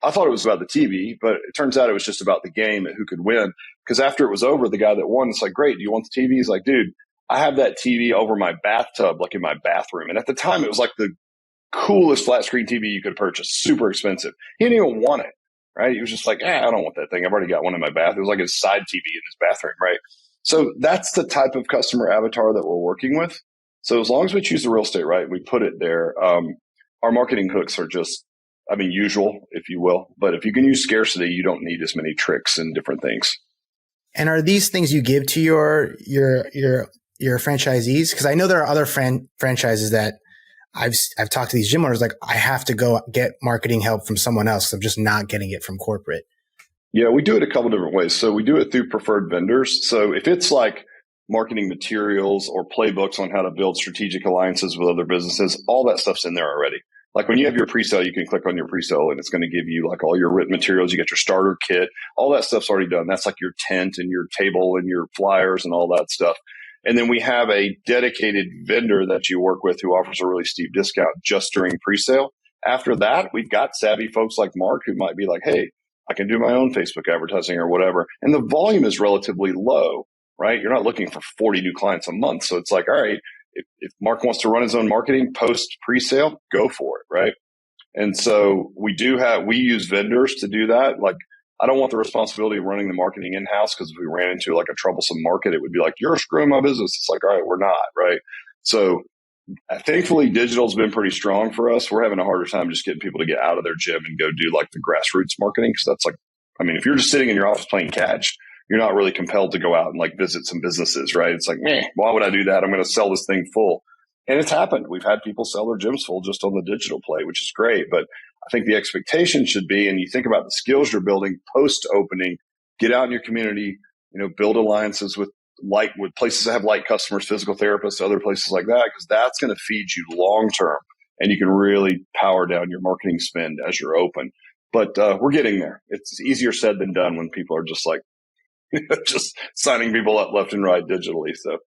I thought it was about the TV, but it turns out it was just about the game and who could win. Because after it was over, the guy that won, it's like, great, do you want the TV? He's like, dude, I have that TV over my bathtub, like in my bathroom. And at the time, it was like the coolest flat screen TV you could purchase, super expensive. He didn't even want it, right? He was just like, I don't want that thing. I've already got one in my bath. It was like his side TV in his bathroom, right? So that's the type of customer avatar that we're working with. So as long as we choose the real estate right, we put it there. Our marketing hooks are just, usual, if you will. But if you can use scarcity, you don't need as many tricks and different things.
And are these things you give to your franchisees? Because I know there are other franchises that I've talked to these gym owners, like, I have to go get marketing help from someone else. I'm just not getting it from corporate.
Yeah, we do it a couple different ways. So we do it through preferred vendors. So if it's like marketing materials or playbooks on how to build strategic alliances with other businesses, all that stuff's in there already. Like when you have your pre-sale, you can click on your pre-sale and it's going to give you like all your written materials. You get your starter kit. All that stuff's already done. That's like your tent and your table and your flyers and all that stuff. And then we have a dedicated vendor that you work with who offers a really steep discount just during pre-sale. After that, we've got savvy folks like Mark who might be like, hey, I can do my own Facebook advertising or whatever. And the volume is relatively low, right? You're not looking for 40 new clients a month. So it's like, all right, if Mark wants to run his own marketing post pre-sale, go for it, right? And so we use vendors to do that. Like, I don't want the responsibility of running the marketing in-house, because if we ran into like a troublesome market, it would be like, you're screwing my business. It's like, all right, we're not, right? So thankfully, digital's been pretty strong for us. We're having a harder time just getting people to get out of their gym and go do like the grassroots marketing. Because that's like, if you're just sitting in your office playing catch, you're not really compelled to go out and like visit some businesses, right? It's like, why would I do that? I'm going to sell this thing full. And it's happened. We've had people sell their gyms full just on the digital play, which is great. But I think the expectation should be, and you think about the skills you're building post opening, get out in your community, build alliances with places that have light customers, physical therapists, other places like that, because that's going to feed you long term. And you can really power down your marketing spend as you're open. But we're getting there. It's easier said than done when people are just like, just signing people up left and right digitally. So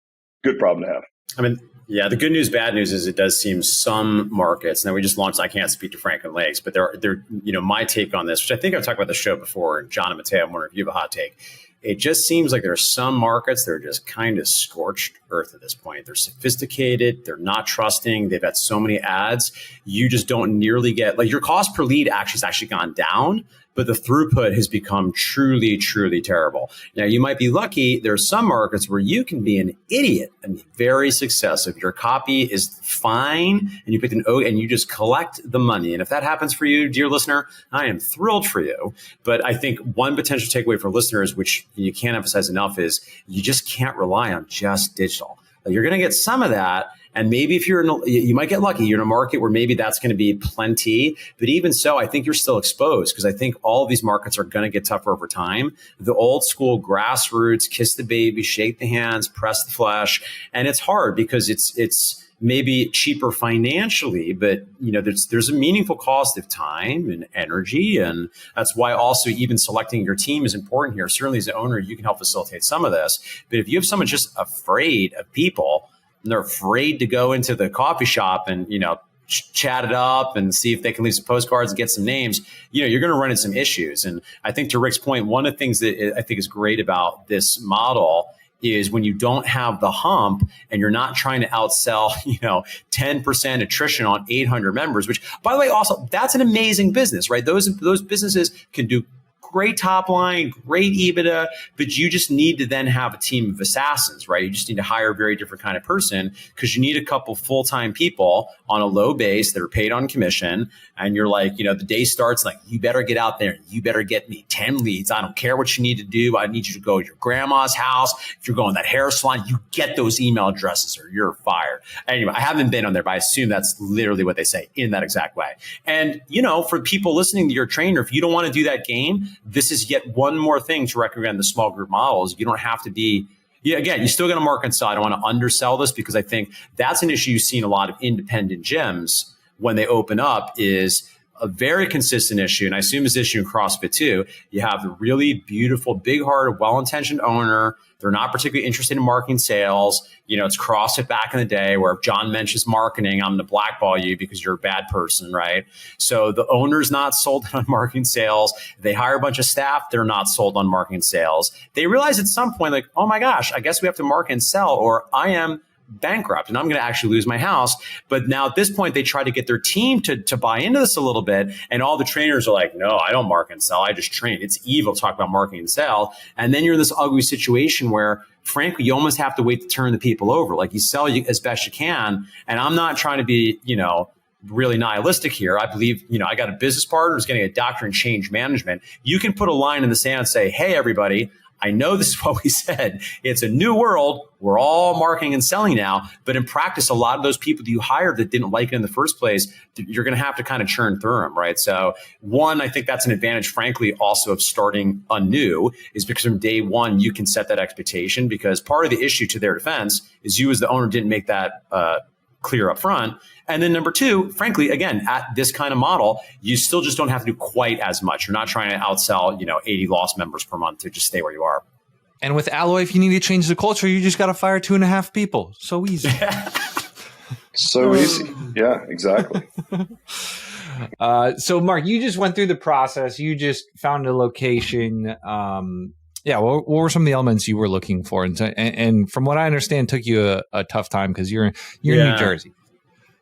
good problem to have.
Yeah, the good news, bad news is it does seem some markets. Now we just launched, I can't speak to Franklin Lakes, but they're my take on this, which I think I've talked about the show before, and John and Mateo, I'm wondering if you have a hot take. It just seems like there are some markets that are just kind of scorched earth at this point. They're sophisticated. They're not trusting. They've got so many ads. You just don't nearly get, like, your cost per lead has actually gone down, but the throughput has become truly, truly terrible. Now, you might be lucky. There are some markets where you can be an idiot and very successful. Your copy is fine and you pick an O and you just collect the money. And if that happens for you, dear listener, I am thrilled for you. But I think one potential takeaway for listeners, which you can't emphasize enough, is you just can't rely on just digital. You're going to get some of that. And maybe if you might get lucky, you're in a market where maybe that's going to be plenty. But even so, I think you're still exposed, because I think all of these markets are going to get tougher over time. The old school grassroots, kiss the baby, shake the hands, press the flesh. And it's hard because it's maybe cheaper financially, but there's a meaningful cost of time and energy. And that's why also even selecting your team is important here. Certainly as an owner, you can help facilitate some of this. But if you have someone just afraid of people, and they're afraid to go into the coffee shop and, chat it up and see if they can leave some postcards and get some names, you're going to run into some issues. And I think to Rick's point, one of the things that I think is great about this model is when you don't have the hump and you're not trying to outsell, 10% attrition on 800 members, which, by the way, also, that's an amazing business, right? Those businesses can do great top line, great EBITDA, but you just need to then have a team of assassins, right? You just need to hire a very different kind of person, because you need a couple full-time people on a low base that are paid on commission. And you're like, the day starts like, you better get out there. You better get me 10 leads. I don't care what you need to do. I need you to go to your grandma's house. If you're going to that hair salon, you get those email addresses or you're fired. Anyway, I haven't been on there, but I assume that's literally what they say in that exact way. And, for people listening to your trainer, if you don't want to do that game, this is yet one more thing to recommend the small group models. You don't have to be, again, you still got to market and sell. I don't want to undersell this, because I think that's an issue you see in a lot of independent gyms when they open up is a very consistent issue, and I assume this issue in CrossFit too. You have the really beautiful, big-hearted, well-intentioned owner. They're not particularly interested in marketing sales. It's CrossFit back in the day where if John mentions marketing, I'm going to blackball you because you're a bad person, right? So the owner's not sold on marketing sales. They hire a bunch of staff. They're not sold on marketing sales. They realize at some point, like, oh my gosh, I guess we have to market and sell, or I am bankrupt and I'm going to actually lose my house. But now at this point, they try to get their team to buy into this a little bit. And all the trainers are like, no, I don't market and sell. I just train. It's evil to talk about marketing and sell. And then you're in this ugly situation where, frankly, you almost have to wait to turn the people over. Like, you sell as best you can. And I'm not trying to be, really nihilistic here. I believe, I got a business partner who's getting a doctorate in change management. You can put a line in the sand and say, hey, everybody, I know this is what we said. It's a new world. We're all marketing and selling now. But in practice, a lot of those people that you hired that didn't like it in the first place, you're going to have to kind of churn through them, right? So one, I think that's an advantage, frankly, also of starting anew, is because from day one, you can set that expectation, because part of the issue, to their defense, is you as the owner didn't make that clear up front. And then number two, frankly, again, at this kind of model, you still just don't have to do quite as much. You're not trying to outsell, 80 lost members per month to just stay where you are.
And with Alloy, if you need to change the culture, you just got to fire 2.5 people. So easy.
So easy. Yeah, exactly.
So Mark, you just went through the process. You just found a location. What were some of the elements you were looking for? And from what I understand, took you a tough time because you're in New Jersey.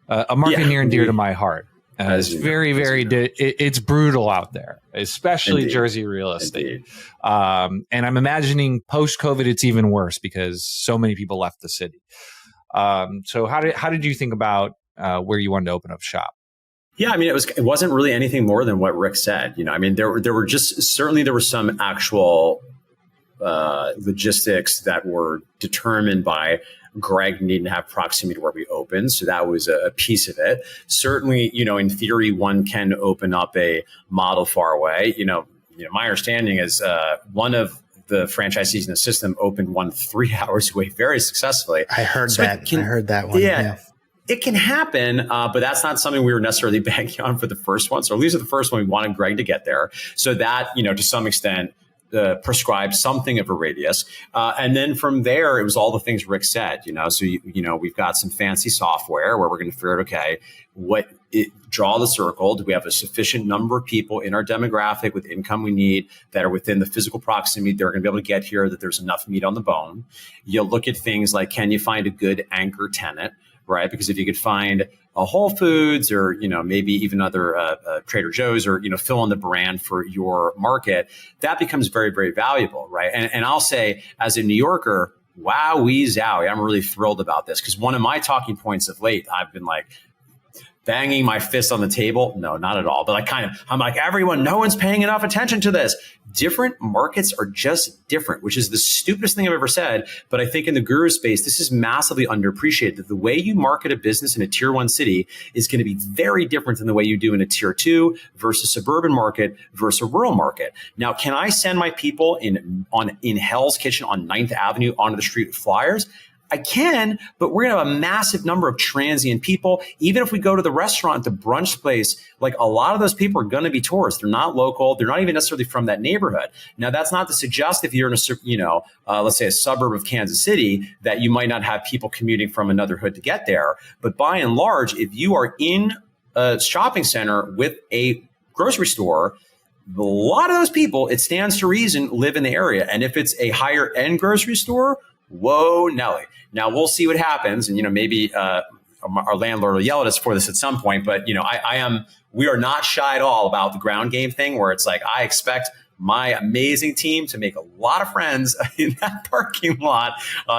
A market near and dear to my heart. It's very, very, it's brutal out there, especially Jersey real estate. And I'm imagining post-COVID, it's even worse because so many people left the city. So how did you think about where you wanted to open up shop?
Yeah, I mean, it wasn't really anything more than what Rick said. I mean, there were some actual logistics that were determined by Greg needing to have proximity to where we open. So that was a piece of it. Certainly, in theory, one can open up a model far away. My understanding is one of the franchisees in the system opened one 3 hours away very successfully.
I heard that. I heard that one. Yeah.
It can happen, but that's not something we were necessarily banking on for the first one. So at least at the first one, we wanted Greg to get there. So that, to some extent, prescribe something of a radius. And then from there, it was all the things Rick said, so, we've got some fancy software where we're going to figure out, okay, draw the circle. Do we have a sufficient number of people in our demographic with income we need that are within the physical proximity they're going to be able to get here, that there's enough meat on the bone? You'll look at things like, can you find a good anchor tenant, right? Because if you could find a Whole Foods or, maybe even other Trader Joe's or, fill in the brand for your market, that becomes very, very valuable, right? And I'll say, as a New Yorker, wowee zowie, I'm really thrilled about this, because one of my talking points of late, I've been like banging my fist on the table. No, not at all. But I'm like, no one's paying enough attention to this. Different markets are just different, which is the stupidest thing I've ever said. But I think in the guru space, this is massively underappreciated, that the way you market a business in a tier 1 city is going to be very different than the way you do in a tier 2 versus suburban market versus a rural market. Now, can I send my people in Hell's Kitchen on 9th Avenue onto the street with flyers? I can, but we're going to have a massive number of transient people. Even if we go to the restaurant, the brunch place, like, a lot of those people are going to be tourists. They're not local. They're not even necessarily from that neighborhood. Now, that's not to suggest if you're in let's say a suburb of Kansas City, that you might not have people commuting from another hood to get there. But by and large, if you are in a shopping center with a grocery store, a lot of those people, it stands to reason, live in the area. And if it's a higher end grocery store, whoa, Nelly. Now, we'll see what happens. And, maybe our landlord will yell at us for this at some point. But, we are not shy at all about the ground game thing, where it's like, I expect my amazing team to make a lot of friends in that parking lot,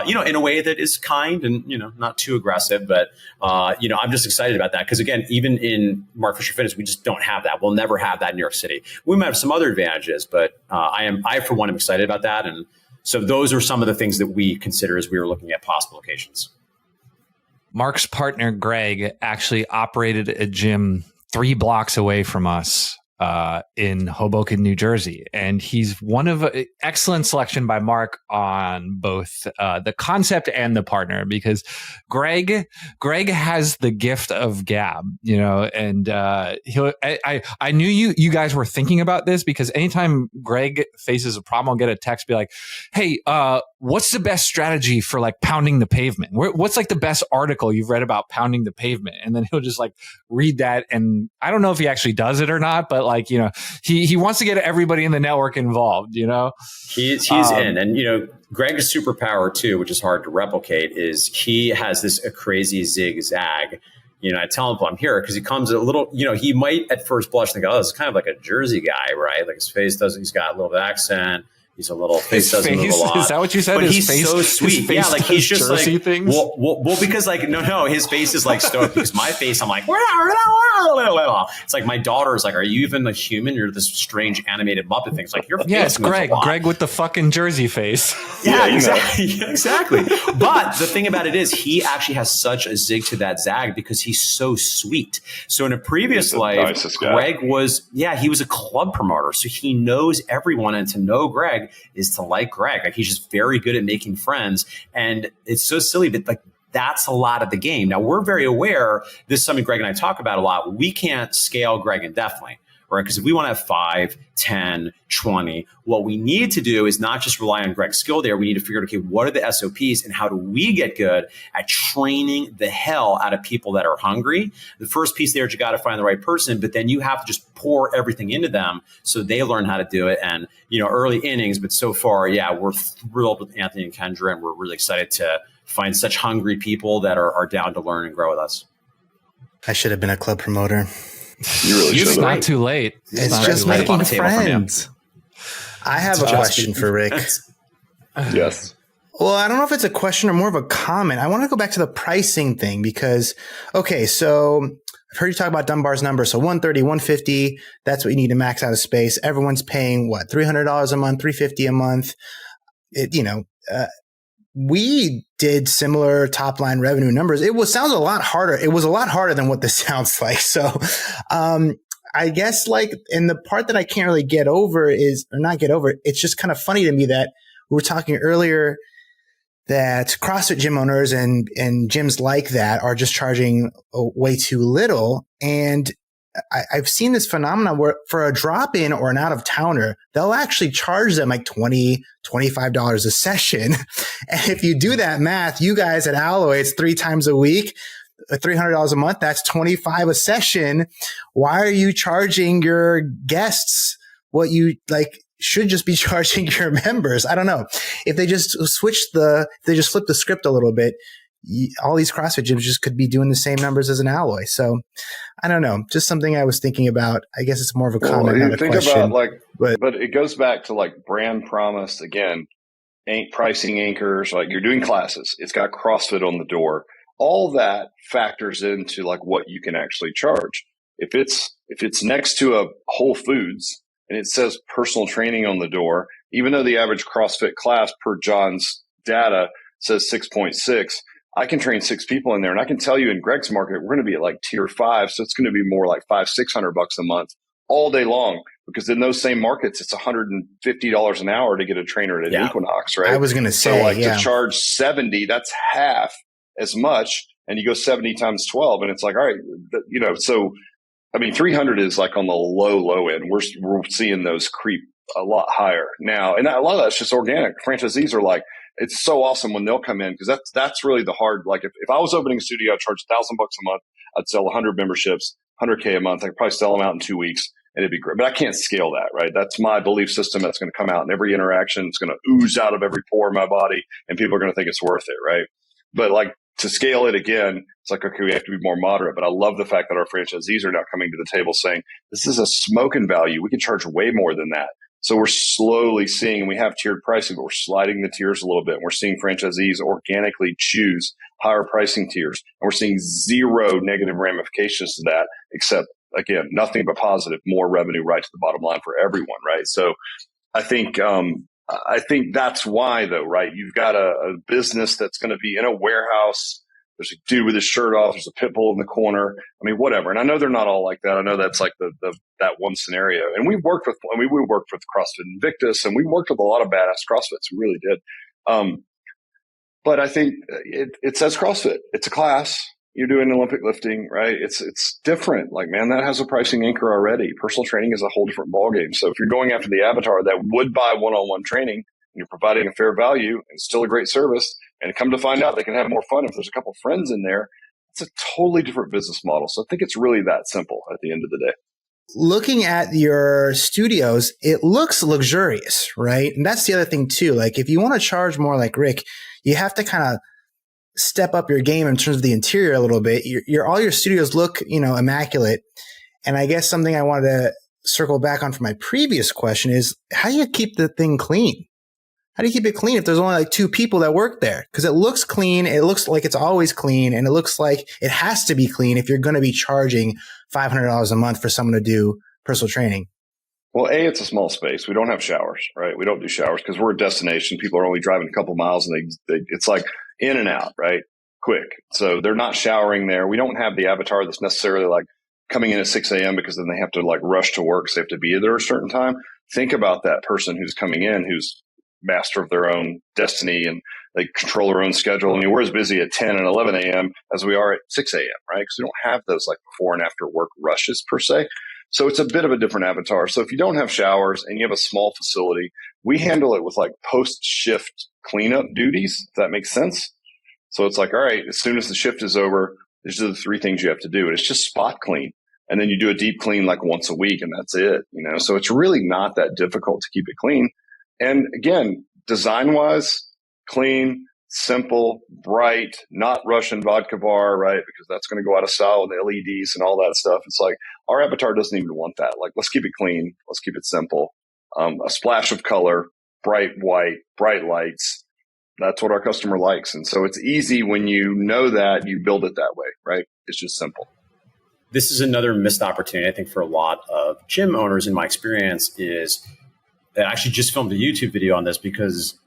in a way that is kind and, not too aggressive. But, I'm just excited about that. Because, again, even in Mark Fisher Fitness, we just don't have that. We'll never have that in New York City. We might have some other advantages, but I, for one, am excited about that. And so those are some of the things that we consider as we were looking at possible locations.
Mark's partner, Greg, actually operated a gym 3 blocks away from us in Hoboken, New Jersey. And he's one of excellent selection by Mark on both the concept and the partner, because Greg has the gift of gab, and I knew you guys were thinking about this, because anytime Greg faces a problem, I'll get a text, be like, hey, what's the best strategy for like pounding the pavement? What's like the best article you've read about pounding the pavement? And then he'll just like read that. And I don't know if he actually does it or not, but like, he wants to get everybody in the network involved,
He's in. And, Greg's superpower too, which is hard to replicate, is he has a crazy zigzag. I tell him I'm here because he comes a little, he might at first blush think, oh, this is kind of like a Jersey guy, right? Like his face he's got a little bit of accent. He's a little face doesn't move a lot.
Is that what you said?
But
his
he's
face,
so sweet. Yeah, like he's just
Jersey
like
things?
Well, because like no, his face is like stoked. Because my face, I'm like, it's like my daughter is like, are you even a human? You're this strange animated Muppet thing. It's like your face.
Yeah, it's Greg. Greg with the fucking Jersey face.
Yeah, exactly. But the thing about it is, he actually has such a zig to that zag because he's so sweet. So in a previous life, Greg he was a club promoter, so he knows everyone, and to know Greg is to like Greg. Like he's just very good at making friends, and it's so silly, but like that's a lot of the game. Now we're very aware. This is something Greg and I talk about a lot. We can't scale Greg indefinitely, right? Because if we want to have 5, 10, 20, what we need to do is not just rely on Greg's skill there. We need to figure out, okay, what are the SOPs and how do we get good at training the hell out of people that are hungry? The first piece there is you got to find the right person, but then you have to just pour everything into them so they learn how to do it. And, early innings, but so far, we're thrilled with Anthony and Kendra, and we're really excited to find such hungry people that are down to learn and grow with us.
I should have been a club promoter.
You really should.
It's not too late.
It's just making friends. I have a question for Rick.
Yes.
Well, I don't know if it's a question or more of a comment. I want to go back to the pricing thing because, okay, so I've heard you talk about Dunbar's number. So 130, 150, that's what you need to max out a space. Everyone's paying what, $300 a month, $350 a month. We did similar top line revenue numbers. Sounds a lot harder. It was a lot harder than what this sounds like. So, I guess like in the part that I can't really get over it's just kind of funny to me that we were talking earlier that CrossFit gym owners and gyms like that are just charging way too little. And I've seen this phenomenon where for a drop-in or an out-of-towner, they'll actually charge them like $20, $25 a session. And if you do that math, you guys at Alloy, it's 3 times a week, $300 a month, that's $25 a session. Why are you charging your guests what you like should just be charging your members? I don't know. If they just flip the script a little bit, all these CrossFit gyms just could be doing the same numbers as an Alloy. So I don't know, just something I was thinking about. I guess it's more of a comment, not a question.
But it goes back to like brand promise again, pricing anchors, like you're doing classes. It's got CrossFit on the door. All that factors into like what you can actually charge. If it's next to a Whole Foods and it says personal training on the door, even though the average CrossFit class per John's data says 6.6, I can train 6 people in there. And I can tell you in Greg's market, we're going to be at like tier 5. So it's going to be more like $500-600 a month all day long, because in those same markets, it's $150 an hour to get a trainer at an Equinox, right?
I was going to say,
to charge 70, that's half as much. And you go 70 times 12 and it's like, all right, so I mean, 300 is like on the low end. We're seeing those creep a lot higher now. And a lot of that's just organic. Franchisees are like, it's so awesome when they'll come in, because that's really the hard, like if I was opening a studio, I'd charge $1,000 a month. I'd sell 100 memberships, 100K a month. I could probably sell them out in 2 weeks and it'd be great. But I can't scale that, right? That's my belief system. That's going to come out in every interaction. It's going to ooze out of every pore in my body and people are going to think it's worth it, right? But like to scale it again, it's like, okay, we have to be more moderate. But I love the fact that our franchisees are now coming to the table saying, this is a smoking value. We can charge way more than that. So we're slowly seeing, and we have tiered pricing, but we're sliding the tiers a little bit. And we're seeing franchisees organically choose higher pricing tiers. And we're seeing zero negative ramifications to that, except, again, nothing but positive, more revenue right to the bottom line for everyone, right? So I think that's why, though, right? You've got a business that's going to be in a warehouse There's a dude with his shirt off. There's a pit bull in the corner. I mean, whatever. And I know they're not all like that. I know that's like that one scenario. And we worked with CrossFit Invictus, and we worked with a lot of badass CrossFits. We really did. But I think it says CrossFit. It's a class. You're doing Olympic lifting, right? It's different. Like, man, that has a pricing anchor already. Personal training is a whole different ballgame. So if you're going after the avatar that would buy one-on-one training, and you're providing a fair value and still a great service, and come to find out they can have more fun if there's a couple of friends in there, it's a totally different business model. So I think it's really that simple at the end of the day.
Looking at your studios, it looks luxurious, right? And that's the other thing too. Like, if you want to charge more like Rick, you have to kind of step up your game in terms of the interior a little bit. All your studios look, immaculate. And I guess something I wanted to circle back on for my previous question is, how do you keep the thing clean? How do you keep it clean if there's only like 2 people that work there? Because it looks clean. It looks like it's always clean. And it looks like it has to be clean if you're going to be charging $500 a month for someone to do personal training.
Well, it's a small space. We don't have showers, right? We don't do showers because we're a destination. People are only driving a couple miles, and it's like in and out, right? Quick. So they're not showering there. We don't have the avatar that's necessarily like coming in at 6 a.m. because then they have to like rush to work. So they have to be there at a certain time. Think about that person who's coming in, who's master of their own destiny, and they control their own schedule. I mean, we're as busy at 10 and 11 a.m. as we are at 6 a.m., right? Because we don't have those like before and after work rushes per se. So it's a bit of a different avatar. So if you don't have showers and you have a small facility, we handle it with like post-shift cleanup duties, if that makes sense. So it's like, all right, as soon as the shift is over, these are the 3 things you have to do. And it's just spot clean. And then you do a deep clean like once a week, and that's it. So it's really not that difficult to keep it clean. And again, design-wise, clean, simple, bright, not Russian vodka bar, right? Because that's going to go out of style with LEDs and all that stuff. It's like, our avatar doesn't even want that. Like, let's keep it clean. Let's keep it simple. A splash of color, bright white, bright lights. That's what our customer likes. And so it's easy when you know that, you build it that way, right? It's just simple.
This is another missed opportunity, I think, for a lot of gym owners, in my experience, is I actually just filmed a YouTube video on this because,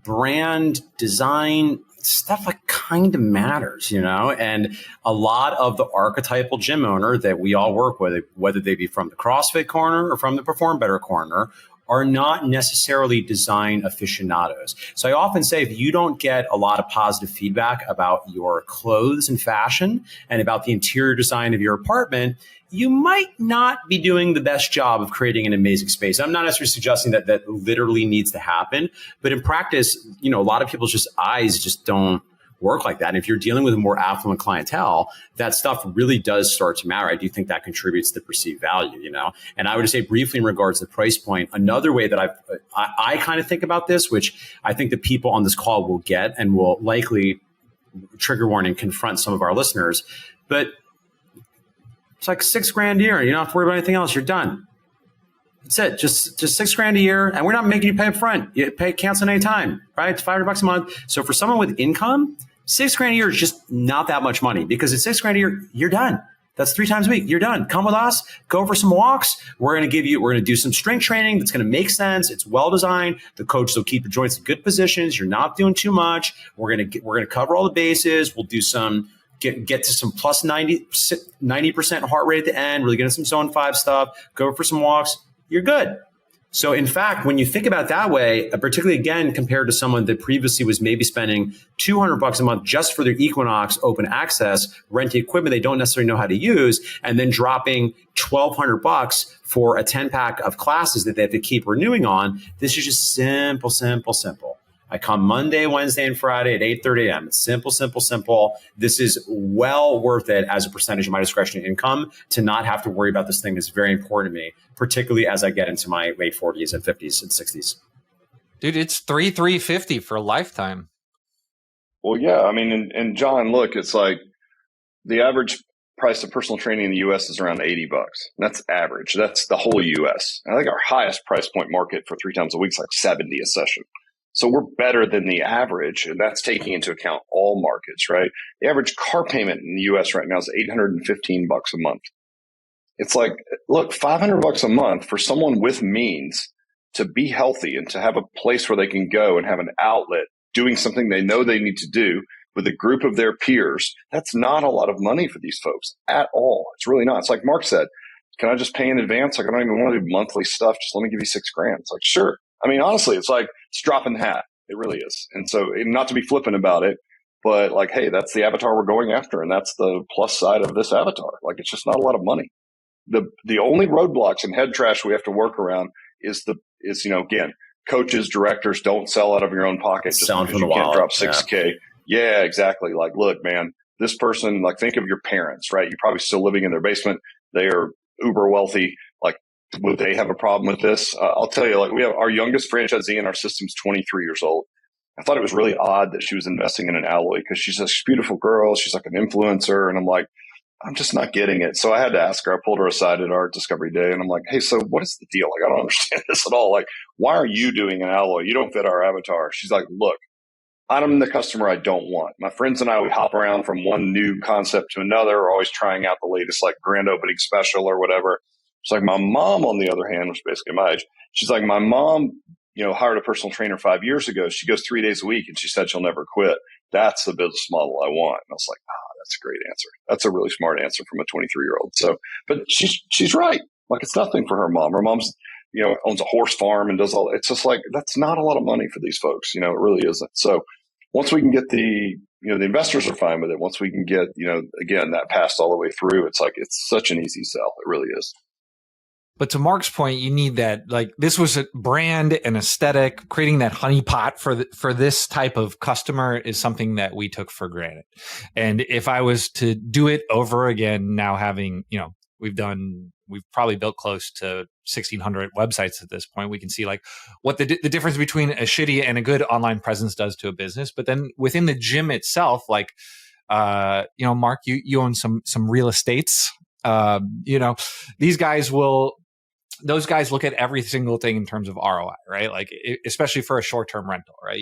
brand design stuff like kind of matters, and a lot of the archetypal gym owner that we all work with, whether they be from the CrossFit corner or from the Perform Better corner, are not necessarily design aficionados. So I often say, if you don't get a lot of positive feedback about your clothes and fashion and about the interior design of your apartment, you might not be doing the best job of creating an amazing space. I'm not necessarily suggesting that literally needs to happen, but in practice, a lot of people's eyes just don't work like that. And if you're dealing with a more affluent clientele, that stuff really does start to matter. I do think that contributes to perceived value, And I would say briefly in regards to the price point, another way that I kind of think about this, which I think the people on this call will get and will likely, trigger warning, confront some of our listeners, but it's like $6,000 a year. You don't have to worry about anything else. You're done. That's it. Just $6,000 a year, and we're not making you pay up front. You pay cancel any time, right? It's $500 a month. So for someone with income, $6,000 a year is just not that much money, because at $6,000 a year, you're done. That's 3 times a week. You're done. Come with us. Go for some walks. We're going to do some strength training that's going to make sense. It's well designed. The coaches will keep your joints in good positions. You're not doing too much. We're going to cover all the bases. We'll do some. Get to some plus 90% heart rate at the end, really get into some zone 5 stuff, go for some walks, you're good. So in fact, when you think about it that way, particularly again, compared to someone that previously was maybe spending $200 a month just for their Equinox open access, renting equipment they don't necessarily know how to use, and then dropping $1,200 for a 10-pack of classes that they have to keep renewing on, this is just simple, simple, simple. I come Monday, Wednesday, and Friday at 8:30 a.m. It's simple, simple, simple. This is well worth it as a percentage of my discretionary income. To not have to worry about this thing is very important to me, particularly as I get into my late 40s and 50s and 60s.
Dude, it's $3,350 for a lifetime.
Well, yeah. I mean, and John, look, it's like the average price of personal training in the U.S. is around $80. That's average. That's the whole U.S. I think our highest price point market for 3 times a week is like 70 a session. So we're better than the average, and that's taking into account all markets, right? The average car payment in the U.S. right now is $815 a month. It's like, look, $500 a month for someone with means to be healthy and to have a place where they can go and have an outlet doing something they know they need to do, with a group of their peers, that's not a lot of money for these folks at all. It's really not. It's like Mark said, can I just pay in advance? Like, I don't even want to do monthly stuff. Just let me give you $6,000. It's like, sure. I mean, honestly, it's like, it's dropping the hat. It really is. And so, not to be flippant about it, but like, hey, that's the avatar we're going after. And that's the plus side of this avatar. Like, it's just not a lot of money. The only roadblocks and head trash we have to work around is again, coaches, directors, don't sell out of your own pocket just because you can't drop $6K. Yeah, exactly. Like, look, man, this person, like, think of your parents, right? You're probably still living in their basement. They are uber wealthy. Like, would they have a problem with this? I'll tell you, like, we have our youngest franchisee in our system's 23 years old. I thought it was really odd that she was investing in an alloy because she's a beautiful girl. She's like an influencer. And I'm like, I'm just not getting it. So I had to ask her. I pulled her aside at our discovery day and I'm like, hey, so what is the deal? Like, I don't understand this at all. Like, why are you doing an alloy? You don't fit our avatar. She's like, look, I'm the customer I don't want. My friends and I, we hop around from one new concept to another. We're always trying out the latest, like, grand opening special or whatever. It's like my mom, on the other hand, which is basically my age, she's like, my mom, hired a personal trainer 5 years ago. She goes 3 days a week and she said she'll never quit. That's the business model I want. And I was like, that's a great answer. That's a really smart answer from a 23-year-old. So, but she's right. Like, it's nothing for her mom. Her mom's, owns a horse farm and does all. It's just like, that's not a lot of money for these folks. It really isn't. So once we can get the investors are fine with it. Once we can get, again, that passed all the way through, it's like, it's such an easy sell. It really is.
But to Mark's point, you need that, like, this was a brand and aesthetic. Creating that honeypot for this type of customer is something that we took for granted. And if I was to do it over again, now having, we've probably built close to 1,600 websites at this point. We can see, like, what the difference between a shitty and a good online presence does to a business. But then within the gym itself, like, Mark, you own some real estates. Those guys look at every single thing in terms of ROI, right? Like, especially for a short-term rental, right?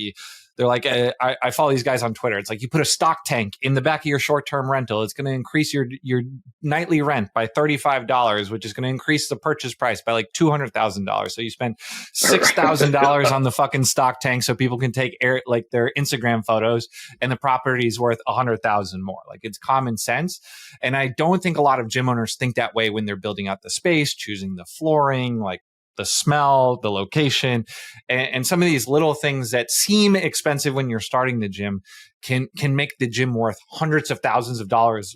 They're like, I follow these guys on Twitter. It's like, you put a stock tank in the back of your short-term rental. It's going to increase your nightly rent by $35, which is going to increase the purchase price by like $200,000. So you spend $6,000 on the fucking stock tank so people can take their Instagram photos, and the property is worth $100,000 more. Like, it's common sense. And I don't think a lot of gym owners think that way when they're building out the space, choosing the flooring, like the smell, the location, and some of these little things that seem expensive when you're starting the gym can make the gym worth hundreds of thousands of dollars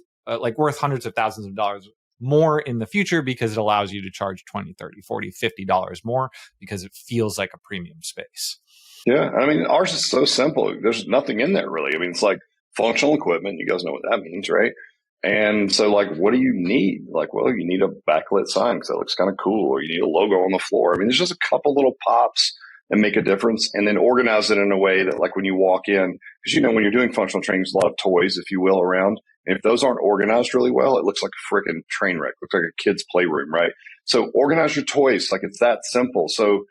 more in the future, because it allows you to charge $20, $30, $40, $50 more because it feels like a premium space.
Yeah. I mean, ours is so simple. There's nothing in there really. I mean, it's like functional equipment. You guys know what that means, right? And so, like, what do you need? Like, well, you need a backlit sign because that looks kind of cool, or you need a logo on the floor. I mean, there's just a couple little pops and make a difference, and then organize it in a way that, like, when you walk in, because, when you're doing functional training, there's a lot of toys, if you will, around. And if those aren't organized really well, it looks like a freaking train wreck. It looks like a kid's playroom, right? So organize your toys. Like, it's that simple. So,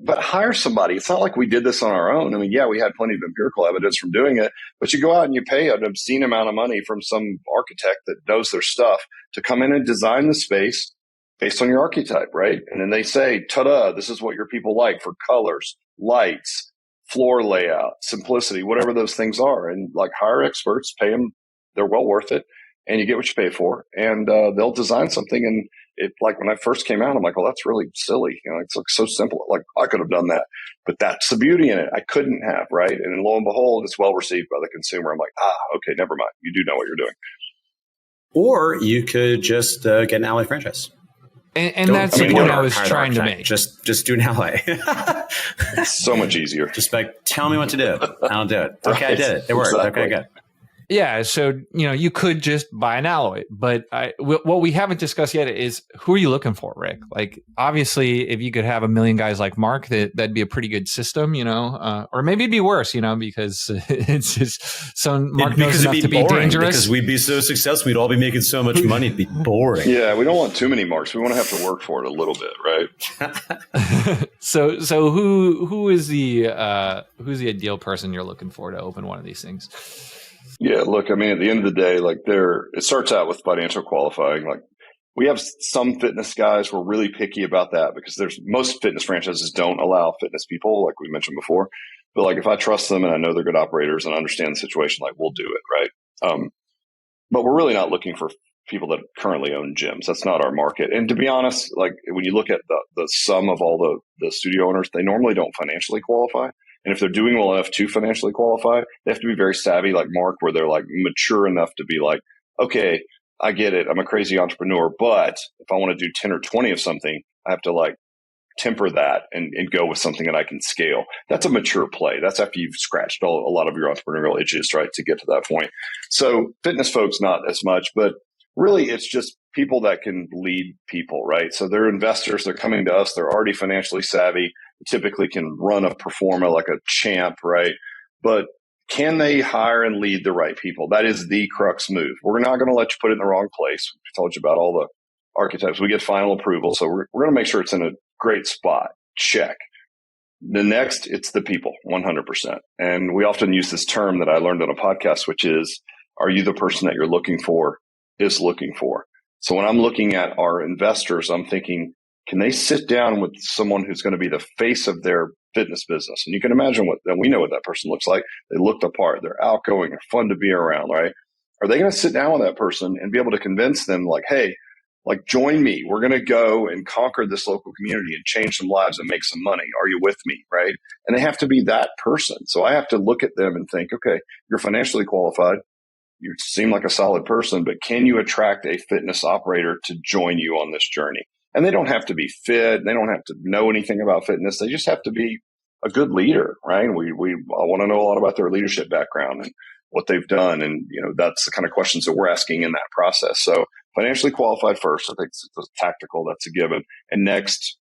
but hire somebody. It's not like we did this on our own. I mean, yeah, we had plenty of empirical evidence from doing it, but you go out and you pay an obscene amount of money from some architect that knows their stuff to come in and design the space based on your archetype, right? And then they say, ta-da, this is what your people like for colors, lights, floor layout, simplicity, whatever those things are. And, like, hire experts, pay them. They're well worth it. And you get what you pay for. And they'll design something. And it, like, when I first came out, I'm like, well, that's really silly. It's like so simple. Like, I could have done that, but that's the beauty in it. I couldn't have, right? And lo and behold, it's well received by the consumer. I'm like, okay, never mind. You do know what you're doing.
Or you could just get an Ally franchise.
And that's the point I was trying to make.
Just do an Ally.
It's so much easier.
Just like, tell me what to do. I'll do it. Okay, I did it. It worked.
Exactly.
Okay, good.
Yeah, so you could just buy an alloy, but what we haven't discussed yet is, who are you looking for, Rick? Like, obviously, if you could have a million guys like Mark, that'd be a pretty good system, or maybe it'd be worse, because it's just so Mark knows enough to be dangerous.
Because we'd be so successful, we'd all be making so much money, it'd be boring.
Yeah, we don't want too many Marks. We want to have to work for it a little bit, right?
So who is the ideal person you're looking for to open one of these things?
Yeah, look, I mean, at the end of the day, like, it starts out with financial qualifying. Like, we have some fitness guys. We're really picky about that because most fitness franchises don't allow fitness people, like we mentioned before. But like if I trust them and I know they're good operators and understand the situation, like we'll do it, right? But we're really not looking for people that currently own gyms. That's not our market. And to be honest, like when you look at the sum of all the studio owners, they normally don't financially qualify. And if they're doing well enough to financially qualify, they have to be very savvy, like Mark, where they're like mature enough to be like, okay, I get it. I'm a crazy entrepreneur, but if I want to do 10 or 20 of something, I have to like temper that and go with something that I can scale. That's a mature play. That's after you've scratched a lot of your entrepreneurial itches, right, to get to that point. So fitness folks, not as much, but really it's just people that can lead people, right? So they're investors. They're coming to us. They're already financially savvy, typically can run a performer like a champ, right? But can they hire and lead the right people? That is the crux move. We're not going to let you put it in the wrong place. We told you about all the archetypes. We get final approval. So we're going to make sure it's in a great spot. Check. The next, it's the people, 100%. And we often use this term that I learned on a podcast, which is, are you the person that you're looking for is looking for? So when I'm looking at our investors, I'm thinking, can they sit down with someone who's going to be the face of their fitness business? And you can imagine and we know what that person looks like. They look the part. They're outgoing. They're fun to be around, right? Are they going to sit down with that person and be able to convince them like, hey, like join me. We're going to go and conquer this local community and change some lives and make some money. Are you with me? Right? And they have to be that person. So I have to look at them and think, okay, you're financially qualified. You seem like a solid person, but can you attract a fitness operator to join you on this journey? And they don't have to be fit. They don't have to know anything about fitness. They just have to be a good leader, right? We want to know a lot about their leadership background and what they've done. And, that's the kind of questions that we're asking in that process. So financially qualified first. I think it's tactical. That's a given. And next,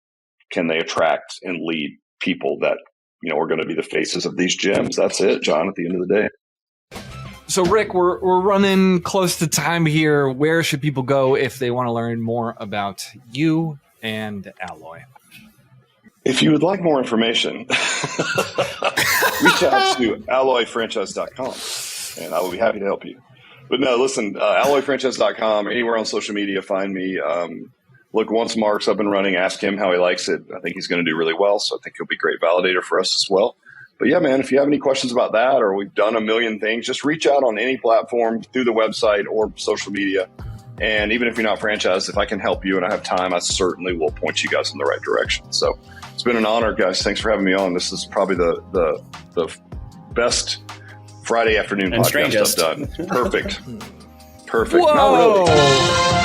can they attract and lead people that, are going to be the faces of these gyms? That's it, John, at the end of the day.
So, Rick, we're running close to time here. Where should people go if they want to learn more about you and Alloy?
If you would like more information, reach out to alloyfranchise.com, and I will be happy to help you. But no, listen, alloyfranchise.com, anywhere on social media, find me. Look, once Mark's up and running, ask him how he likes it. I think he's going to do really well, so I think he'll be a great validator for us as well. But yeah, man, if you have any questions about that or we've done a million things, just reach out on any platform through the website or social media. And even if you're not franchised, if I can help you and I have time, I certainly will point you guys in the right direction. So it's been an honor, guys. Thanks for having me on. This is probably the best Friday afternoon
and
podcast
strangest.
I've done. Perfect.
Whoa.
Not really.